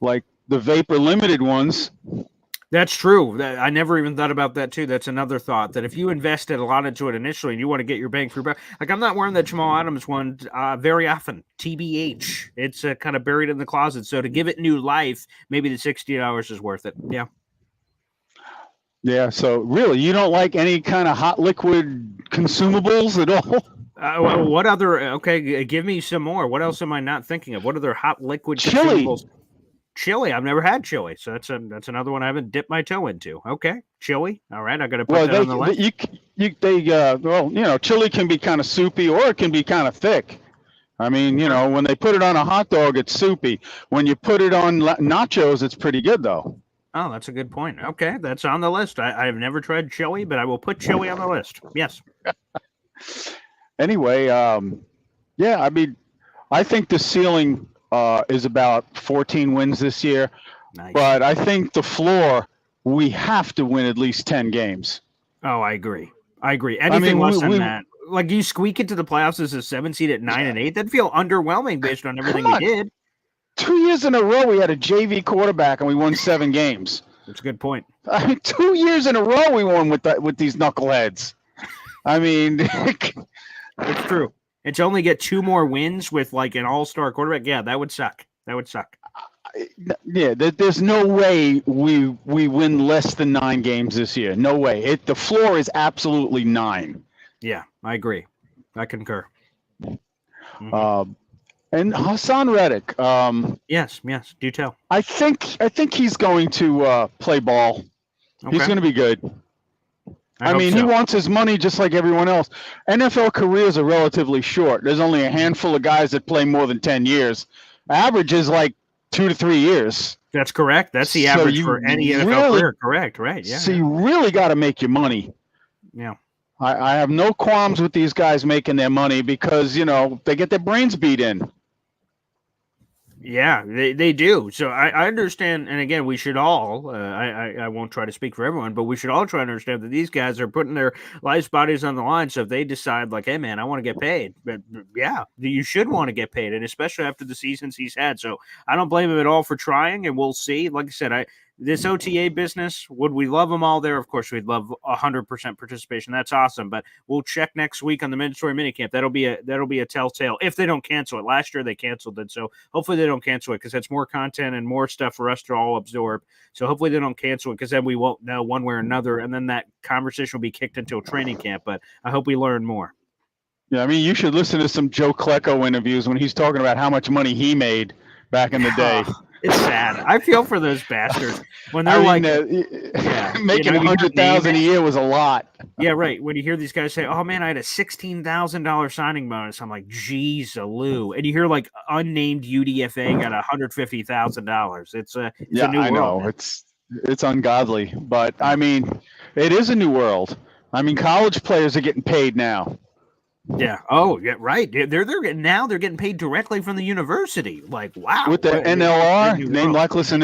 like the Vapor Limited ones. That's true. I never even thought about that too. That's another thought, that if you invested a lot into it initially and you want to get your bang for your buck, like I'm not wearing that Jamal Adams one very often. TBH. It's kind of buried in the closet. So to give it new life, maybe the $60 is worth it. Yeah. Yeah, so really, you don't like any kind of hot liquid consumables at all? What other? Okay, give me some more. What else am I not thinking of? What other hot liquid chili? Consumables? Chili. I've never had chili, so that's another one I haven't dipped my toe into. Okay, chili. All right, I got to put that on the list. Chili can be kind of soupy or it can be kind of thick. I mean, when they put it on a hot dog, it's soupy. When you put it on nachos, it's pretty good though. Oh, that's a good point. Okay, that's on the list. I've never tried chili, but I will put chili on the list. Yes. Anyway, I mean, I think the ceiling is about 14 wins this year. Nice. But I think the floor, we have to win at least 10 games. Oh, I agree. Anything less than that. Like, you squeak into the playoffs as a 7 seed at 9-8, that'd feel underwhelming based on everything we did. 2 years in a row, we had a JV quarterback and we won 7 games. That's a good point. I mean, 2 years in a row we won with these knuckleheads. I mean, it's true. And to only get 2 more wins with like an all-star quarterback, yeah, that would suck. Yeah, there's no way we win less than 9 games this year. No way. The floor is absolutely 9. Yeah, I agree. I concur. Mm-hmm. And Hassan Reddick. Yes, do tell. I think he's going to play ball. Okay. He's going to be good. I mean, he wants his money just like everyone else. NFL careers are relatively short. There's only a handful of guys that play more than 10 years. Average is like 2 to 3 years. That's correct. That's the average for any NFL career. Correct, right. Yeah. So you really got to make your money. Yeah. I have no qualms with these guys making their money because, they get their brains beat in. Yeah, they do. So I understand. And again, we should all, I won't try to speak for everyone, but we should all try to understand that these guys are putting their lives, bodies on the line. So if they decide like, hey, man, I want to get paid. But yeah, you should want to get paid. And especially after the seasons he's had. So I don't blame him at all for trying. And we'll see. Like I said, this OTA business, would we love them all there? Of course, we'd love 100% participation. That's awesome. But we'll check next week on the mandatory minicamp. That'll be a telltale if they don't cancel it. Last year they canceled it, so hopefully they don't cancel it because that's more content and more stuff for us to all absorb. So hopefully they don't cancel it because then we won't know one way or another, and then that conversation will be kicked into a training camp. But I hope we learn more. Yeah, I mean, you should listen to some Joe Klecko interviews when he's talking about how much money he made back in the day. It's sad. I feel for those bastards when they're making $100,000 a year was a lot. Yeah, right. When you hear these guys say, "Oh man, I had a $16,000 signing bonus," I'm like, "Geez, Lou." And you hear like unnamed UDFA got $150,000. It's a new world. I know. It's ungodly, but I mean, it is a new world. I mean, college players are getting paid now. Yeah. Oh, yeah. Right. They're getting paid directly from the university. Like, wow. With the NLR, name, likeness, and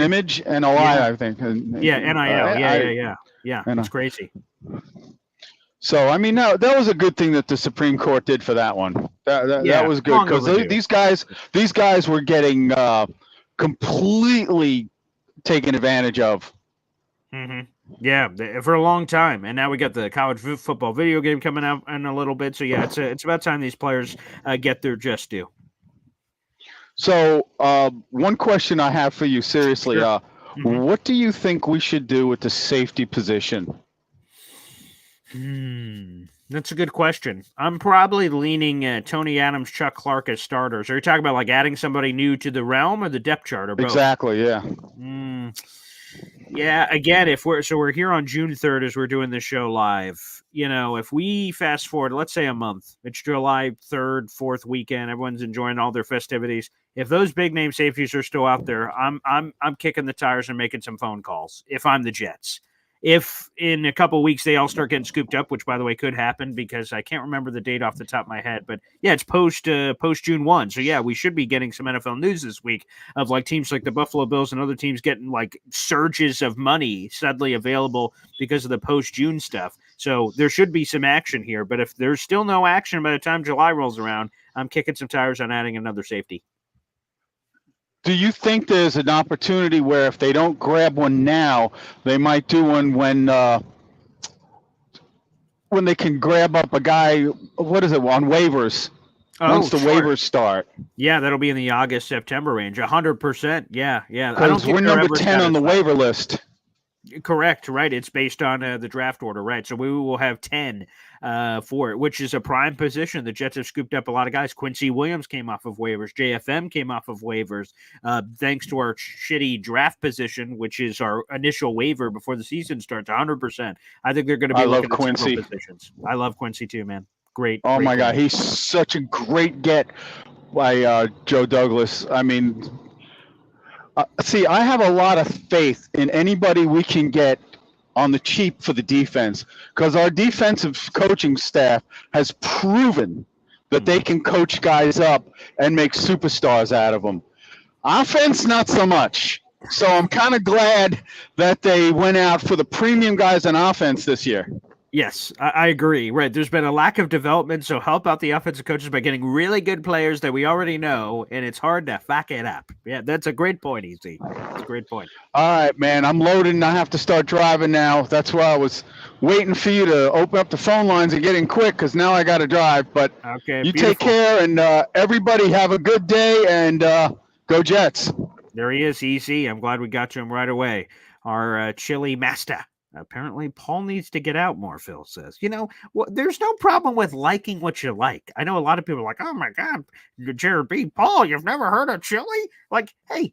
image, NLI, yeah. I think. Yeah, NIL. Yeah. It's crazy. So I mean, no, that was a good thing that the Supreme Court did for that one. That was good because these guys were getting completely taken advantage of. Yeah, for a long time, and now we got the college football video game coming out in a little bit. So yeah, it's about time these players get their just due. So one question I have for you, seriously, Sure. What do you think we should do with the safety position? That's a good question. I'm probably leaning Tony Adams, Chuck Clark as starters. Are you talking about like adding somebody new to the realm or the depth chart or both? Exactly, yeah. Yeah, again, we're here on June 3rd as we're doing this show live. If we fast forward, let's say a month, it's July 3rd, 4th weekend, everyone's enjoying all their festivities. If those big name safeties are still out there, I'm kicking the tires and making some phone calls if I'm the Jets. If in a couple of weeks they all start getting scooped up, which by the way could happen because I can't remember the date off the top of my head, but yeah, it's post June 1. So yeah, we should be getting some NFL news this week of like teams like the Buffalo Bills and other teams getting like surges of money suddenly available because of the post June stuff. So there should be some action here, but if there's still no action by the time July rolls around, I'm kicking some tires on adding another safety. Do you think there's an opportunity where if they don't grab one now, they might do one when they can grab up a guy, what is it, on waivers? Once the waivers start. Yeah, that'll be in the August-September range. 100%. Yeah. Because we're number 10 on the waiver list. Correct, right. It's based on the draft order, right? So we will have 10 for it, which is a prime position. The Jets have scooped up a lot of guys. Quincy Williams came off of waivers. JFM came off of waivers. Thanks to our shitty draft position, which is our initial waiver before the season starts, 100%. I think they're going to be looking at several positions. I love Quincy too, man. Great. Oh, great my player. God. He's such a great get by Joe Douglas. I mean, see, I have a lot of faith in anybody we can get on the cheap for the defense because our defensive coaching staff has proven that they can coach guys up and make superstars out of them. Offense, not so much. So I'm kind of glad that they went out for the premium guys on offense this year. Yes, I agree. Right. There's been a lack of development, so help out the offensive coaches by getting really good players that we already know, and it's hard to fuck it up. Yeah, that's a great point, EZ. That's a great point. All right, man. I'm loaded, and I have to start driving now. That's why I was waiting for you to open up the phone lines and get in quick, because now I got to drive. But okay, you beautiful. take care, and everybody have a good day, and go Jets. There he is, EZ. I'm glad we got to him right away. Our chili master. Apparently, Paul needs to get out more, Phil says. There's no problem with liking what you like. I know a lot of people are like, oh, my God, Jared B. Paul, you've never heard of chili? Like, hey,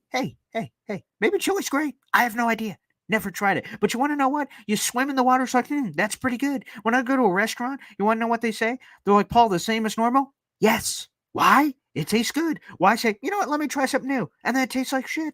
maybe chili's great. I have no idea. Never tried it. But you want to know what? You swim in the water, it's like, that's pretty good. When I go to a restaurant, you want to know what they say? They're like, Paul, the same as normal? Yes. Why? It tastes good. Why say, you know what? Let me try something new. And then it tastes like shit.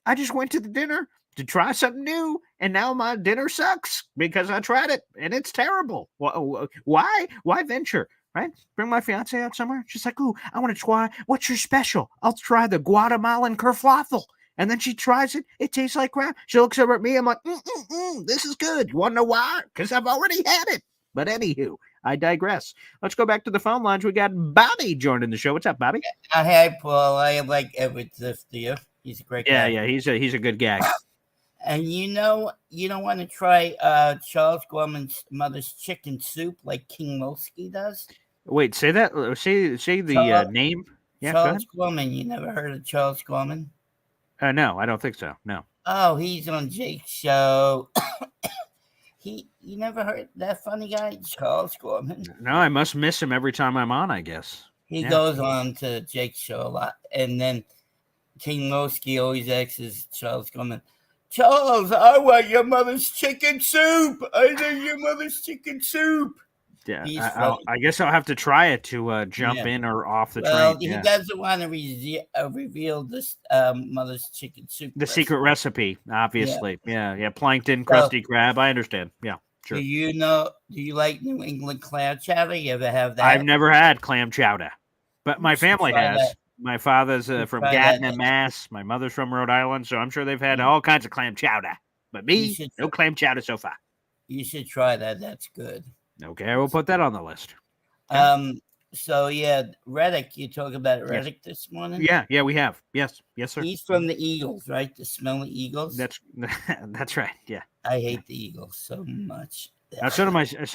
I just went to the dinner to try something new, and now my dinner sucks because I tried it, and it's terrible. Why? Why venture, right? Bring my fiance out somewhere. She's like, ooh, I want to try. What's your special? I'll try the Guatemalan kerfluffle. And then she tries it. It tastes like crap. She looks over at me. I'm like, this is good. You want to know why? Because I've already had it. But anywho, I digress. Let's go back to the phone lines. We got Bobby joining the show. What's up, Bobby? Hey, Paul. I like everything to you. He's a great guy. Yeah, he's a good guy. And you don't want to try Charles Gorman's mother's chicken soup like King Mosky does? Wait, say that. Say the name. Yeah, Charles Gorman. You never heard of Charles Gorman? No, I don't think so. No. Oh, he's on Jake's show. You never heard that funny guy, Charles Gorman? No, I must miss him every time I'm on, I guess. He goes on to Jake's show a lot. And then King Mosky always asks Charles Gorman, Charles, I want your mother's chicken soup. I need your mother's chicken soup. Yeah, I guess I'll have to try it to jump in or off the train. He doesn't want to reveal this mother's chicken soup. The secret recipe, obviously. Yeah. Plankton, crusty crab. I understand. Yeah, sure. Do you like New England clam chowder? You ever have that? I've never had clam chowder, but my family has. That. My father's from Gatineau, Mass. My mother's from Rhode Island, so I'm sure they've had all kinds of clam chowder. But me, no clam chowder so far. You should try that. That's good. Okay, I will put that on the list. So yeah, Reddick. You talk about Reddick this morning. Yeah, we have. Yes, sir. He's from the Eagles, right? The smelly Eagles. That's right. Yeah. I hate the Eagles so much. So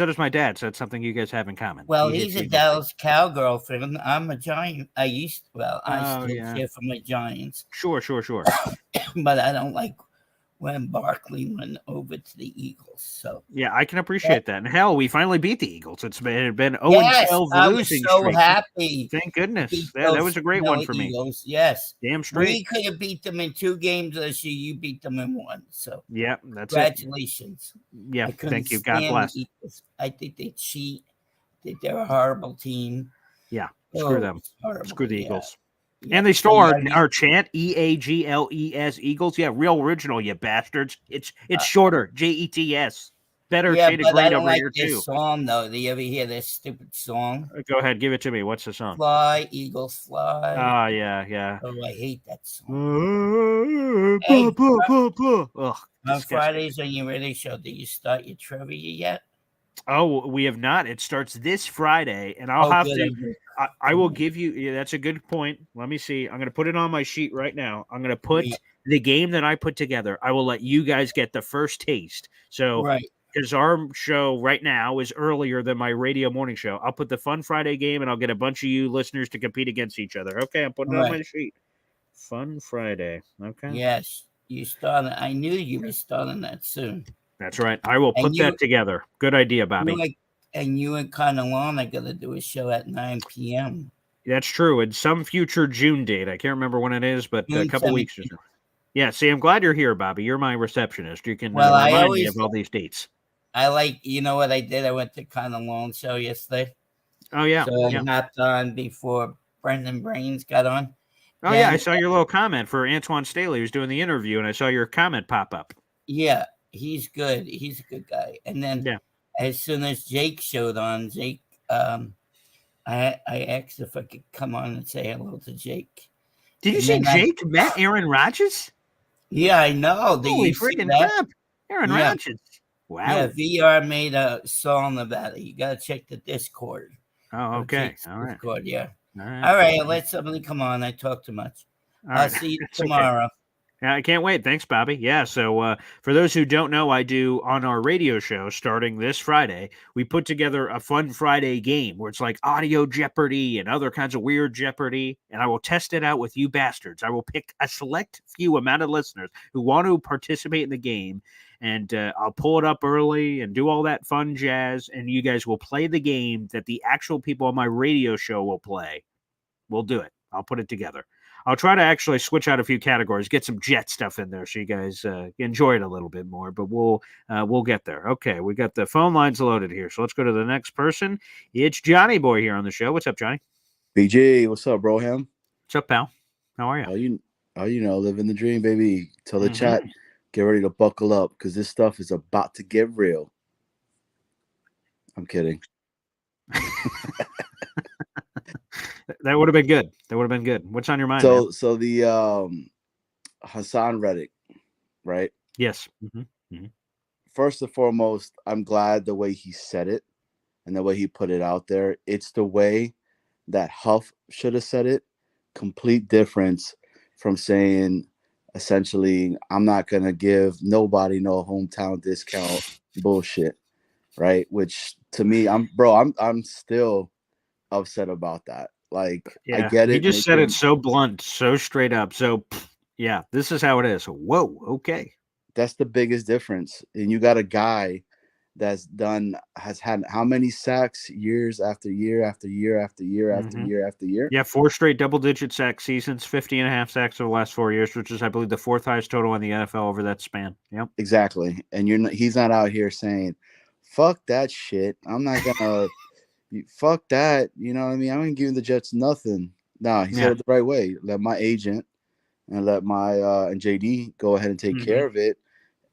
does my dad. So it's something you guys have in common. Well, He he's hates a Eagles. Dallas Cowgirl fan. I'm a Giant. I still yeah. cheer for my Giants. Sure. But I don't like when Barkley went over to the Eagles. So yeah, I can appreciate that. And hell, we finally beat the Eagles. It's been 0-12 I was losing so streak. happy. Thank goodness. Yeah, that was a great one for me. Eagles. Yes. Damn straight. We could have beat them in 2 games this year. You beat them in 1. So yeah, that's congratulations. it. Yeah, thank you. God bless. I think they cheat. I think they're a horrible team. Yeah, screw them. Horrible. Screw the Eagles. Yeah. And they stole our chant, EAGLES Eagles. Yeah, real original, you bastards. It's shorter, JETS. Better shade of green over here, too. Song, though. Do you ever hear this stupid song? Go ahead, give it to me. What's the song? Fly, Eagles, fly. Oh, yeah. Oh, I hate that song. Hey, on Fridays on your radio show, do you start your trivia yet? Oh, we have not. It starts this Friday, and I'll have to. I will give you. Yeah, that's a good point. Let me see. I'm going to put it on my sheet right now. I'm going to put the game that I put together. I will let you guys get the first taste. So, because our show right now is earlier than my radio morning show, I'll put the Fun Friday game, and I'll get a bunch of you listeners to compete against each other. Okay, I'm putting it on my sheet. Fun Friday. Okay. Yes, you started. I knew you were starting that soon. That's right. I will put that together. Good idea, Bobby. You and Conalon are going to do a show at 9 p.m. That's true. It's some future June date. I can't remember when it is, but a couple weeks or so. Yeah, see, I'm glad you're here, Bobby. You're my receptionist. You can remind me of all these dates. You know what I did? I went to Conalon's show yesterday. Oh, yeah. So I hopped on before Brendan Brains got on. Oh, yeah, I saw your little comment for Antoine Staley, who's doing the interview, and I saw your comment pop up. Yeah, he's good. He's a good guy. And then as soon as Jake showed on, I asked if I could come on and say hello to Jake. Did you see Jake met Aaron Rodgers? Yeah, I know. Holy freaking crap. Aaron Rodgers. Wow. Yeah, VR made a song about it. You got to check the Discord. Oh, okay. All right. Discord, yeah. All right. All right. Let somebody come on. I talk too much. I'll see you tomorrow. I can't wait. Thanks, Bobby. Yeah, so for those who don't know, I do on our radio show starting this Friday, we put together a Fun Friday game where it's like audio Jeopardy and other kinds of weird Jeopardy, and I will test it out with you bastards. I will pick a select few amount of listeners who want to participate in the game, and I'll pull it up early and do all that fun jazz, and you guys will play the game that the actual people on my radio show will play. We'll do it. I'll put it together. I'll try to actually switch out a few categories, get some Jet stuff in there so you guys enjoy it a little bit more, but we'll get there. Okay, we got the phone lines loaded here, so let's go to the next person. It's Johnny Boy here on the show. What's up, Johnny? BJ, what's up, Broham? What's up, pal? How are you? Living the dream, baby. Tell the chat, get ready to buckle up because this stuff is about to get real. I'm kidding. That would have been good. What's on your mind? So the Hassan Reddick, right? Yes. First and foremost, I'm glad the way he said it and the way he put it out there. It's the way that Huff should have said it. Complete difference from saying essentially, I'm not gonna give nobody no hometown discount bullshit, right? Which to me, I'm still upset about that. Like, I get it. He just said it so blunt, so straight up. So, yeah, this is how it is. Whoa, okay. That's the biggest difference. And you got a guy has had how many sacks years after year after year after year after year after year? Yeah, 4 straight double-digit sack seasons, 50.5 sacks over the last 4 years, which is, I believe, the 4th highest total in the NFL over that span. Yep. Exactly. And he's not out here saying, fuck that shit. I'm not going to fuck that. You know what I mean? I'm going to give the Jets nothing. No, he said it the right way. Let my agent and let my and JD go ahead and take care of it.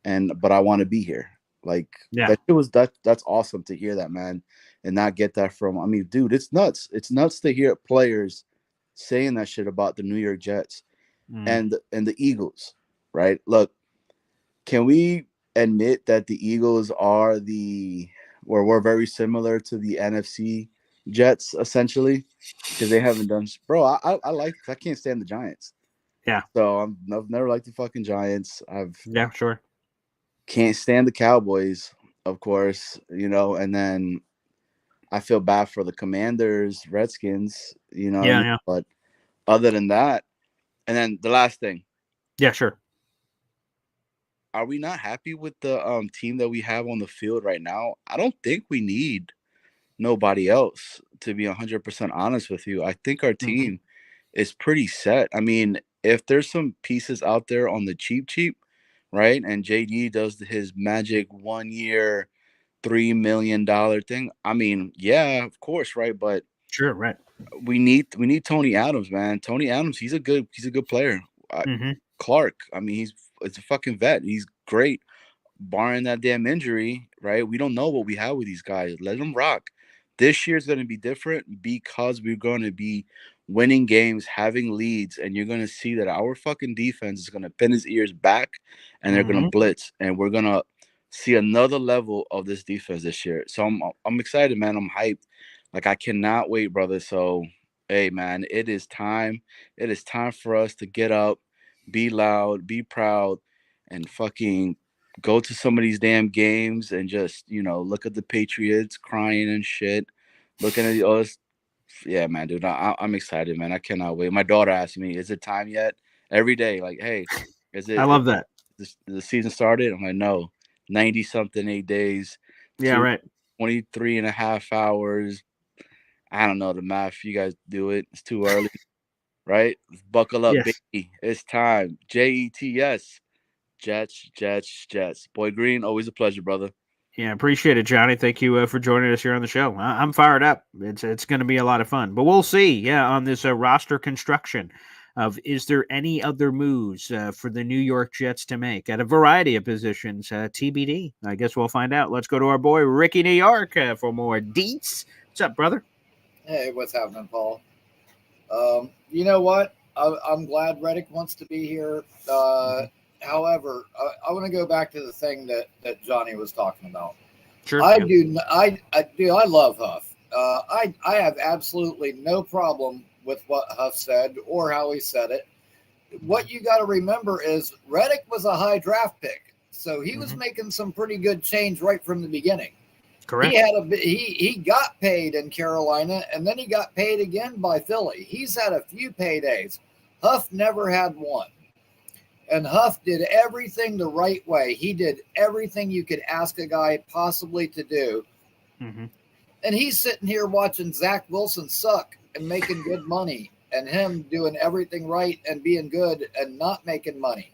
But I want to be here. Like, that's awesome to hear that, man, and not get that from. I mean, dude, it's nuts. It's nuts to hear players saying that shit about the New York Jets and the Eagles, right? Look, can we admit that the Eagles are we're very similar to the NFC Jets essentially because they haven't done. Bro, I can't stand the Giants. Yeah. So I've never liked the fucking Giants. Sure. Can't stand the Cowboys, of course, and then I feel bad for the Commanders, Redskins, Yeah. But other than that, and then the last thing. Yeah, sure. Are we not happy with the team that we have on the field right now? I don't think we need nobody else, to be 100% honest with you. I think our team is pretty set. I mean, if there's some pieces out there on the cheap, right? And JD does his magic 1 year, $3 million thing. I mean, yeah, of course, right? But sure, right. We need Tony Adams, man. Tony Adams, he's a good player. Clark, I mean, it's a fucking vet. He's great, barring that damn injury, right? We don't know what we have with these guys. Let them rock. This year's going to be different because we're going to be winning games, having leads, and you're going to see that our fucking defense is going to pin his ears back, and they're going to blitz, and we're going to see another level of this defense this year. So I'm excited, man. I'm hyped. Like, I cannot wait, brother. So, hey, man, it is time. It is time for us to get up, be loud, be proud, and fucking go to some of these damn games and just, look at the Patriots crying and shit, looking at us. Yeah, man, dude, I'm excited, man. I cannot wait. My daughter asked me, is it time yet? Every day, like, hey, is it? I love that. The season started? I'm like, no, 90-something 8 days. Yeah, right. 23 and a half hours. I don't know the math. You guys do it. It's too early, right? Buckle up, baby. It's time. JETS. Jets. Boy Green, always a pleasure, brother. Yeah, appreciate it, Johnny. Thank you for joining us here on the show. I'm fired up. It's going to be a lot of fun. But we'll see, on this roster construction of is there any other moves for the New York Jets to make at a variety of positions, TBD. I guess we'll find out. Let's go to our boy Ricky New York for more deets. What's up, brother? Hey, what's happening, Paul? You know what? I'm glad Reddick wants to be here. However, I want to go back to the thing that Johnny was talking about. Sure. I love Huff. I have absolutely no problem with what Huff said or how he said it. What you got to remember is Reddick was a high draft pick, so he was making some pretty good change right from the beginning. Correct. He got paid in Carolina, and then he got paid again by Philly. He's had a few paydays. Huff never had one. And Huff did everything the right way. He did everything you could ask a guy possibly to do. And he's sitting here watching Zach Wilson suck and making good money, and him doing everything right and being good and not making money.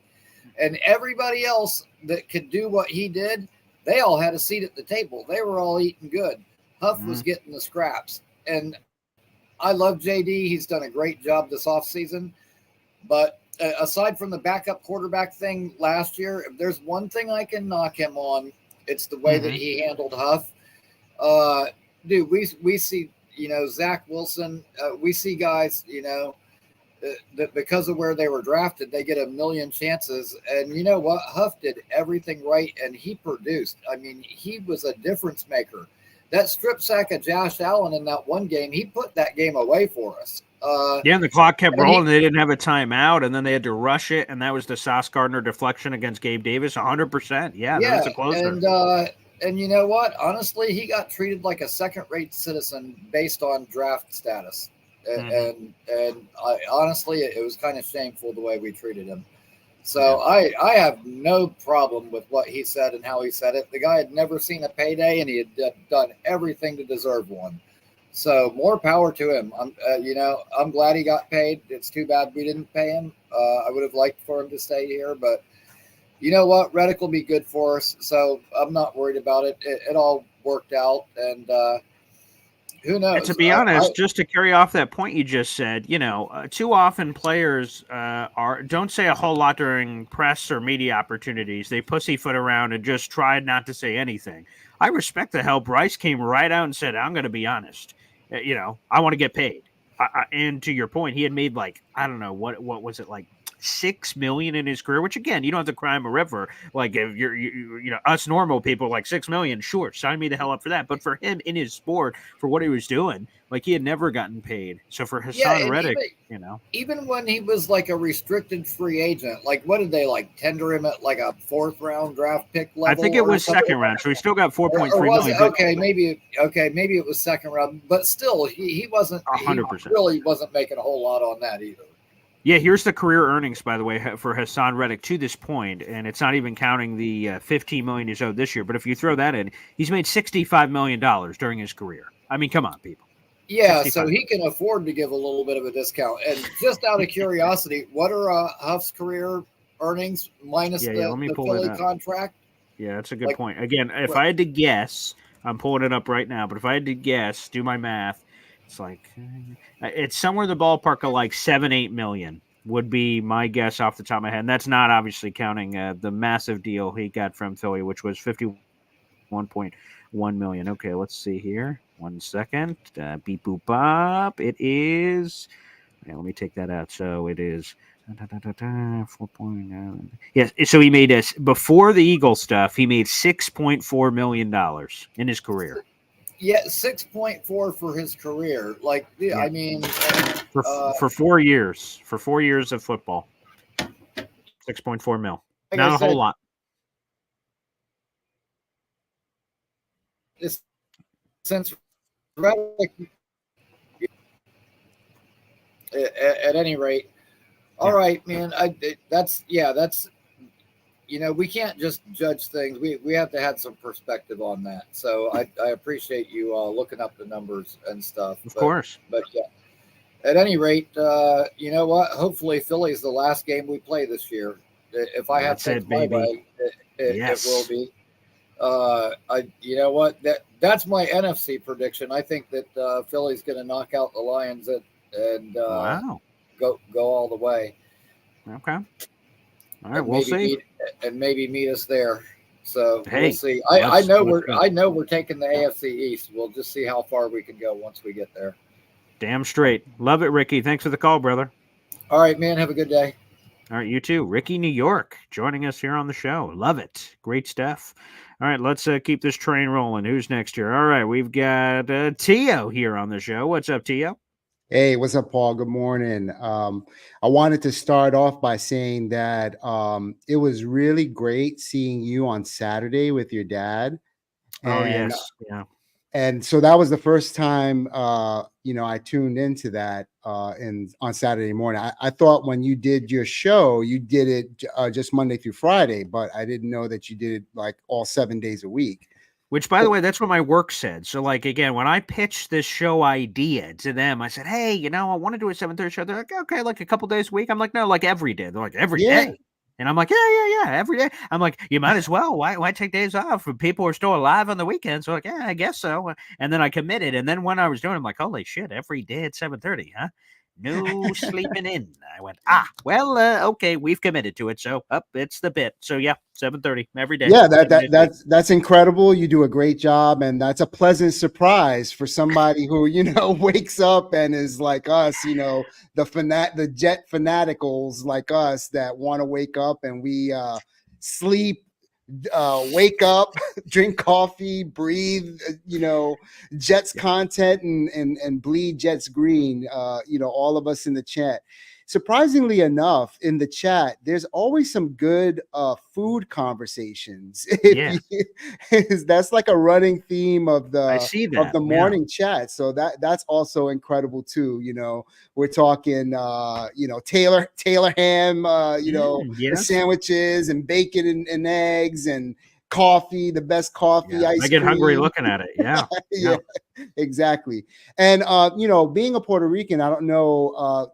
And everybody else that could do what he did, they all had a seat at the table. They were all eating good. Huff was getting the scraps. And I love JD. He's done a great job this offseason. But aside from the backup quarterback thing last year, if there's one thing I can knock him on, it's the way that he handled Huff. Dude, we see, Zach Wilson, we see guys, that because of where they were drafted, they get a million chances. And you know what? Huff did everything right, and he produced. I mean, he was a difference maker. That strip sack of Josh Allen in that one game, he put that game away for us. The clock kept rolling. They didn't have a timeout, and then they had to rush it, and that was the Sauce Gardner deflection against Gabe Davis, 100%. Yeah, that's a closer. And you know what? Honestly, he got treated like a second-rate citizen based on draft status. And honestly, it was kind of shameful the way we treated him. So I have no problem with what he said and how he said it. The guy had never seen a payday, and he had done everything to deserve one. So more power to him. I'm glad he got paid. It's too bad we didn't pay him. I would have liked for him to stay here, but you know what? Reddick will be good for us. So I'm not worried about it. It all worked out, and who knows? And to be honest, just to carry off that point you just said, too often players don't say a whole lot during press or media opportunities. They pussyfoot around and just try not to say anything. I respect the hell. Bryce came right out and said, I'm going to be honest. I want to get paid. And to your point, he had made I don't know, what was it, like $6 million in his career, which again, you don't have to cry him a river. Like if us normal people, like $6 million, sure, sign me the hell up for that. But for him in his sport, for what he was doing, like he had never gotten paid. So for Hassan Reddick, even when he was like a restricted free agent, like what did they like tender him at like a 4th round draft pick level? I think it was second round, so he still got $4.3 million. Okay, maybe it was second round, but still he wasn't 100%. He really wasn't making a whole lot on that either. Yeah, here's the career earnings, by the way, for Hassan Reddick to this point, and it's not even counting the $15 million he's owed this year. But if you throw that in, he's made $65 million during his career. I mean, come on, people. Yeah, so he can afford to give a little bit of a discount. And just out of curiosity, what are Huff's career earnings minus the Philly contract? Yeah, that's a good point. Again, if I had to guess, I'm pulling it up right now, but if I had to guess, do my math, it's like it's somewhere in the ballpark of like 7-8 million would be my guess off the top of my head. And that's not obviously counting the massive deal he got from Philly, which was $51.1 million. Okay, let's see here. 1 second. Beep boop bop. It is. Yeah, let me take that out. So it is 4.9. Yes. So he made before the Eagle stuff. He made $6.4 million in his career. Yeah, 6.4 for his career. Like, yeah. I mean, for 4 years, for 4 years of football, 6.4 mil. Like not a whole lot. Since Reddick, at any rate, all right, man. That's we can't just judge things. We have to have some perspective on that. So I appreciate you looking up the numbers and stuff. Of course. But yeah, at any rate, you know what? Hopefully Philly's the last game we play this year. If I have to take my way, it will be. You know what? That's my NFC prediction. I think that Philly's going to knock out the Lions and wow. go all the way. Okay. All right, we'll see. Maybe meet us there. So we'll see. I know we're taking the AFC East. We'll just see how far we can go once we get there. Damn straight. Love it, Ricky. Thanks for the call, brother. All right, man. Have a good day. All right, you too. Ricky, New York, joining us here on the show. Love it. Great stuff. All right, let's keep this train rolling. Who's next here? All right, we've got Tio here on the show. What's up, Tio? Hey, what's up, Paul? Good morning. I wanted to start off by saying that it was really great seeing you on Saturday with your dad. And, yes. Yeah. And so that was the first time, I tuned into that on Saturday morning. I thought when you did your show, you did it just Monday through Friday, but I didn't know that you did it like all 7 days a week. Which, by the way, that's what my work said. So, like, again, when I pitched this show idea to them, I said, hey, I want to do a 7:30 show. They're like, okay, like a couple days a week. I'm like, no, like every day. They're like, every day. And I'm like, yeah, every day. I'm like, you might as well. Why take days off? People are still alive on the weekends. So, like, yeah, I guess so. And then I committed. And then when I was doing it, I'm like, holy shit, every day at 7:30, huh? No sleeping in. I went, okay, we've committed to it. So it's the bit. So yeah, 7:30 every day. Yeah, that's incredible. You do a great job, and that's a pleasant surprise for somebody who wakes up and is like us. The Jet fanaticals like us that want to wake up and we sleep. Wake up, drink coffee, breathe, Jets content and bleed Jets green, all of us in the chat. Surprisingly enough, in the chat, there's always some good food conversations. That's like a running theme of the morning chat. So that's also incredible too. We're talking Taylor ham, the sandwiches and bacon and eggs and coffee, the best coffee. Ice I get cream. Hungry looking at it. Yeah. Exactly. And being a Puerto Rican, I don't know,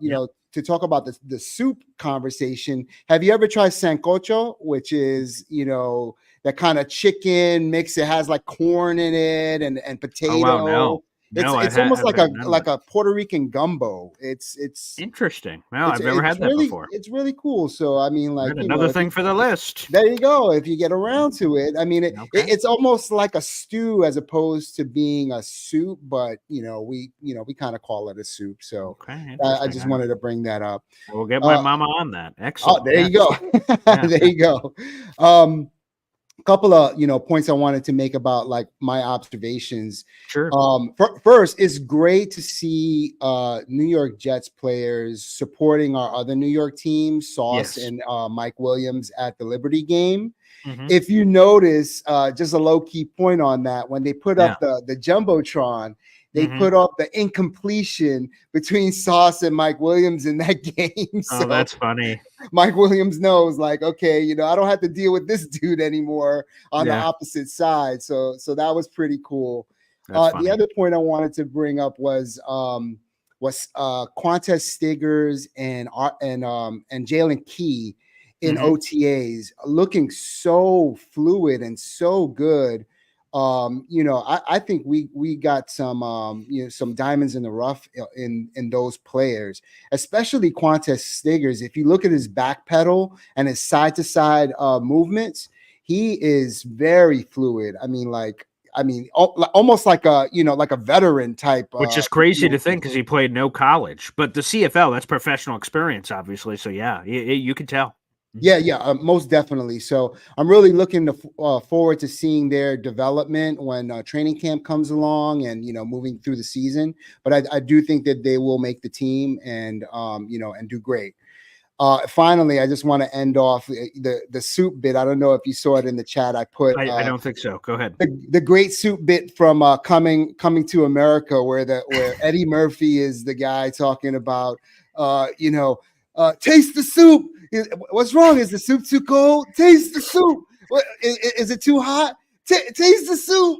to talk about the soup conversation. Have you ever tried sancocho, which is, that kind of chicken mix? It has like corn in it and potato. Oh, wow, no. No, It's almost like a Puerto Rican gumbo. It's interesting. No, I've never had that before. It's really cool. So I mean, like, another thing for the list. There you go. If you get around to it, I mean, it's almost like a stew as opposed to being a soup. But we kind of call it a soup. So I just wanted to bring that up. We'll get my mama on that. Excellent. Oh, there you go. There you go. A couple of points I wanted to make about like my observations. Sure. First, it's great to see New York Jets players supporting our other New York teams, Sauce and Mike Williams at the Liberty game. Mm-hmm. If you notice, just a low key point on that, when they put up the jumbotron, they put up the incompletion between Sauce and Mike Williams in that game. So that's funny. Mike Williams knows, like, okay, I don't have to deal with this dude anymore on the opposite side. So that was pretty cool. The other point I wanted to bring up was Quantez Stiggers and Jalen Key in OTAs looking so fluid and so good. I think we got some some diamonds in the rough in those players, especially Quantez Stiggers. If you look at his back pedal and his side to side movements, he is very fluid. I mean, almost like a veteran type. Which is crazy to think because he played no college, but the CFL, that's professional experience, obviously. So yeah, you can tell. Yeah, most definitely. So I'm really looking forward to seeing their development when training camp comes along and moving through the season. But I do think that they will make the team and and do great. Finally, I just want to end off the soup bit. I don't know if you saw it in the chat. I put. I don't think so. Go ahead. The great soup bit from coming to America, where Eddie Murphy is the guy talking about taste the soup. What's wrong? Is the soup too cold? Taste the soup. Is it too hot? Taste the soup.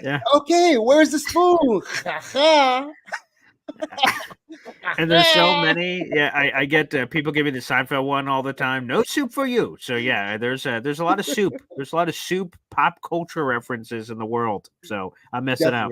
Yeah. Okay, where's the spoon? And there's so many. Yeah, I get people giving the Seinfeld one all the time. No soup for you. So yeah, there's a lot of soup. There's a lot of soup pop culture references in the world. So I'm missing out.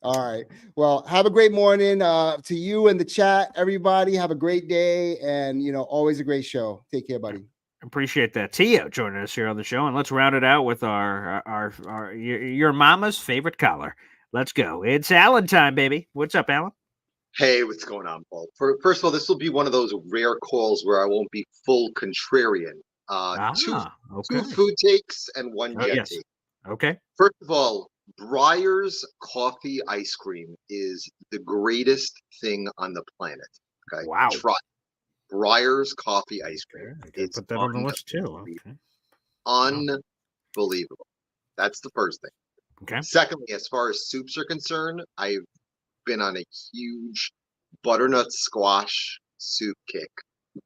All right. Well, have a great morning to you and the chat. Everybody have a great day, and always a great show. Take care, buddy. Appreciate that. Tio joining us here on the show, and let's round it out with our your mama's favorite caller. Let's go. It's Alan time, baby. What's up, Alan? Hey, what's going on, Paul? First of all, this will be one of those rare calls where I won't be full contrarian. Two food takes and one jet take. Okay. First of all, Breyer's coffee ice cream is the greatest thing on the planet. Okay. Wow. Try Breyer's coffee ice cream. It's put that on the list too. Okay. Unbelievable. That's the first thing. Okay. Secondly, as far as soups are concerned, I've been on a huge butternut squash soup kick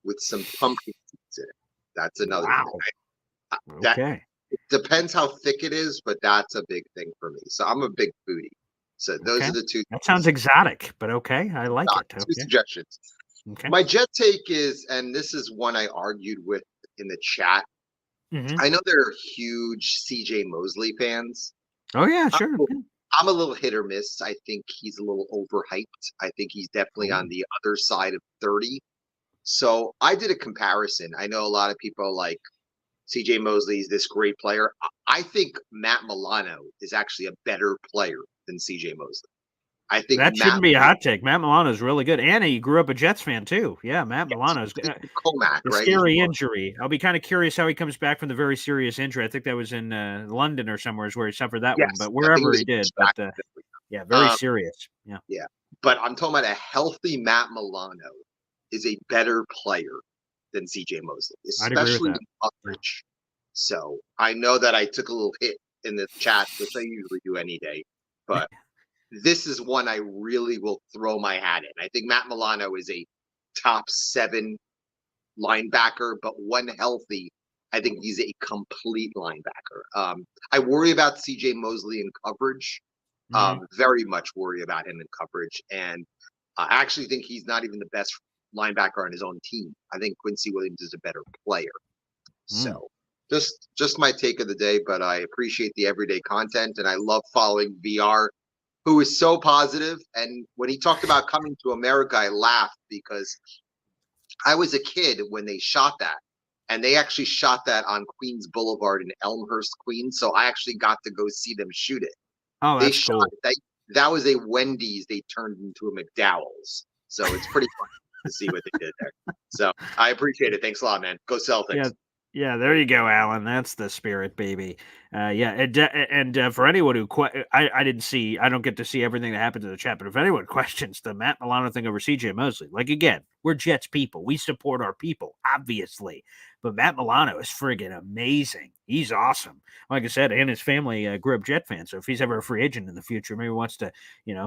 with some pumpkin seeds in it. That's another thing. Okay. It depends how thick it is, but that's a big thing for me. So I'm a big foodie. So those are the two. That sounds exotic, but okay. I like it. Two suggestions. Okay. My jet take is, and this is one I argued with in the chat. I know they're huge CJ Mosley fans. Oh yeah, sure. I'm a little hit or miss. I think he's a little overhyped. I think he's definitely on the other side of 30. So I did a comparison. I know a lot of people are like, CJ Mosley's this great player. I think Matt Milano is actually a better player than CJ Mosley. I think that shouldn't be a hot take. Matt Milano is really good. And he grew up a Jets fan too. Yeah, Matt Milano is good. Comac, right? Scary injury. I'll be kind of curious how he comes back from the very serious injury. I think that was in London or somewhere is where he suffered that one, but wherever he did. But yeah, very serious. Yeah. Yeah. But I'm talking about a healthy Matt Milano is a better player than CJ Mosley, especially in coverage. So I know that I took a little hit in the chat, which I usually do any day, but this is one I really will throw my hat in. I think Matt Milano is a top 7 linebacker, but when healthy, I think he's a complete linebacker. I worry about CJ Mosley in coverage. Very much worry about him in coverage. And I actually think he's not even the best linebacker on his own team. I think Quincy Williams is a better player. So just my take of the day, but I appreciate the everyday content and I love following VR who is so positive. And when he talked about coming to America, I laughed because I was a kid when they shot that. And they actually shot that on Queens Boulevard in Elmhurst, Queens. So I actually got to go see them shoot it. Oh, they that's shot cool. it. That was a Wendy's they turned into a McDowell's. So it's pretty fun to see what they did there. So I appreciate it. Thanks a lot, man. Go Celtics. Yeah, there you go, Alan. That's the spirit, baby. And for anyone who I don't get to see everything that happened in the chat, but if anyone questions the Matt Milano thing over CJ Mosley, like, again, we're Jets people. We support our people, obviously. But Matt Milano is friggin' amazing. He's awesome. Like I said, and his family grew up Jet fans. So if he's ever a free agent in the future, maybe wants to,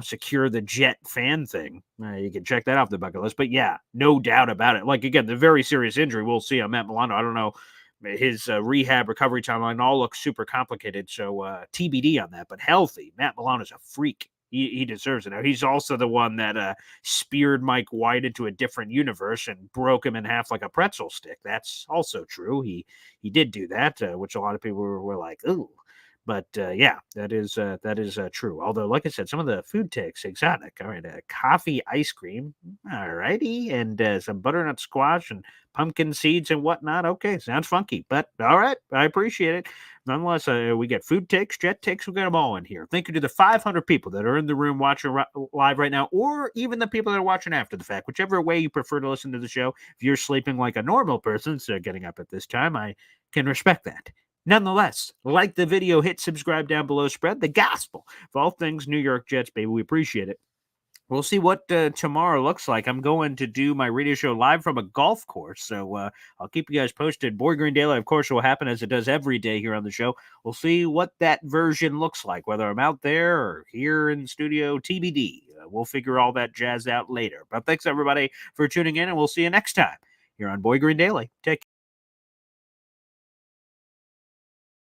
secure the Jet fan thing, you can check that off the bucket list. But yeah, no doubt about it. Like, again, the very serious injury we'll see on Matt Milano. I don't know. His rehab recovery timeline all looks super complicated. So TBD on that. But healthy, Matt Milano's a freak. He deserves it. Now, he's also the one that speared Mike White into a different universe and broke him in half like a pretzel stick. That's also true. He did do that, which a lot of people were like, ooh. But yeah, that is true. Although, like I said, some of the food takes exotic. All right, coffee ice cream, all righty, and some butternut squash and pumpkin seeds and whatnot. Okay, sounds funky, but all right, I appreciate it. Nonetheless, we get food takes, Jet takes, we got them all in here. Thank you to the 500 people that are in the room watching live right now, or even the people that are watching after the fact, whichever way you prefer to listen to the show. If you're sleeping like a normal person, so getting up at this time, I can respect that. Nonetheless, like the video, hit subscribe down below, spread the gospel of all things New York Jets, baby. We appreciate it. We'll see what tomorrow looks like. I'm going to do my radio show live from a golf course, so I'll keep you guys posted. Boy Green Daily, of course, will happen as it does every day here on the show. We'll see what that version looks like, whether I'm out there or here in the studio, TBD. We'll figure all that jazz out later. But thanks, everybody, for tuning in, and we'll see you next time here on Boy Green Daily. Take care.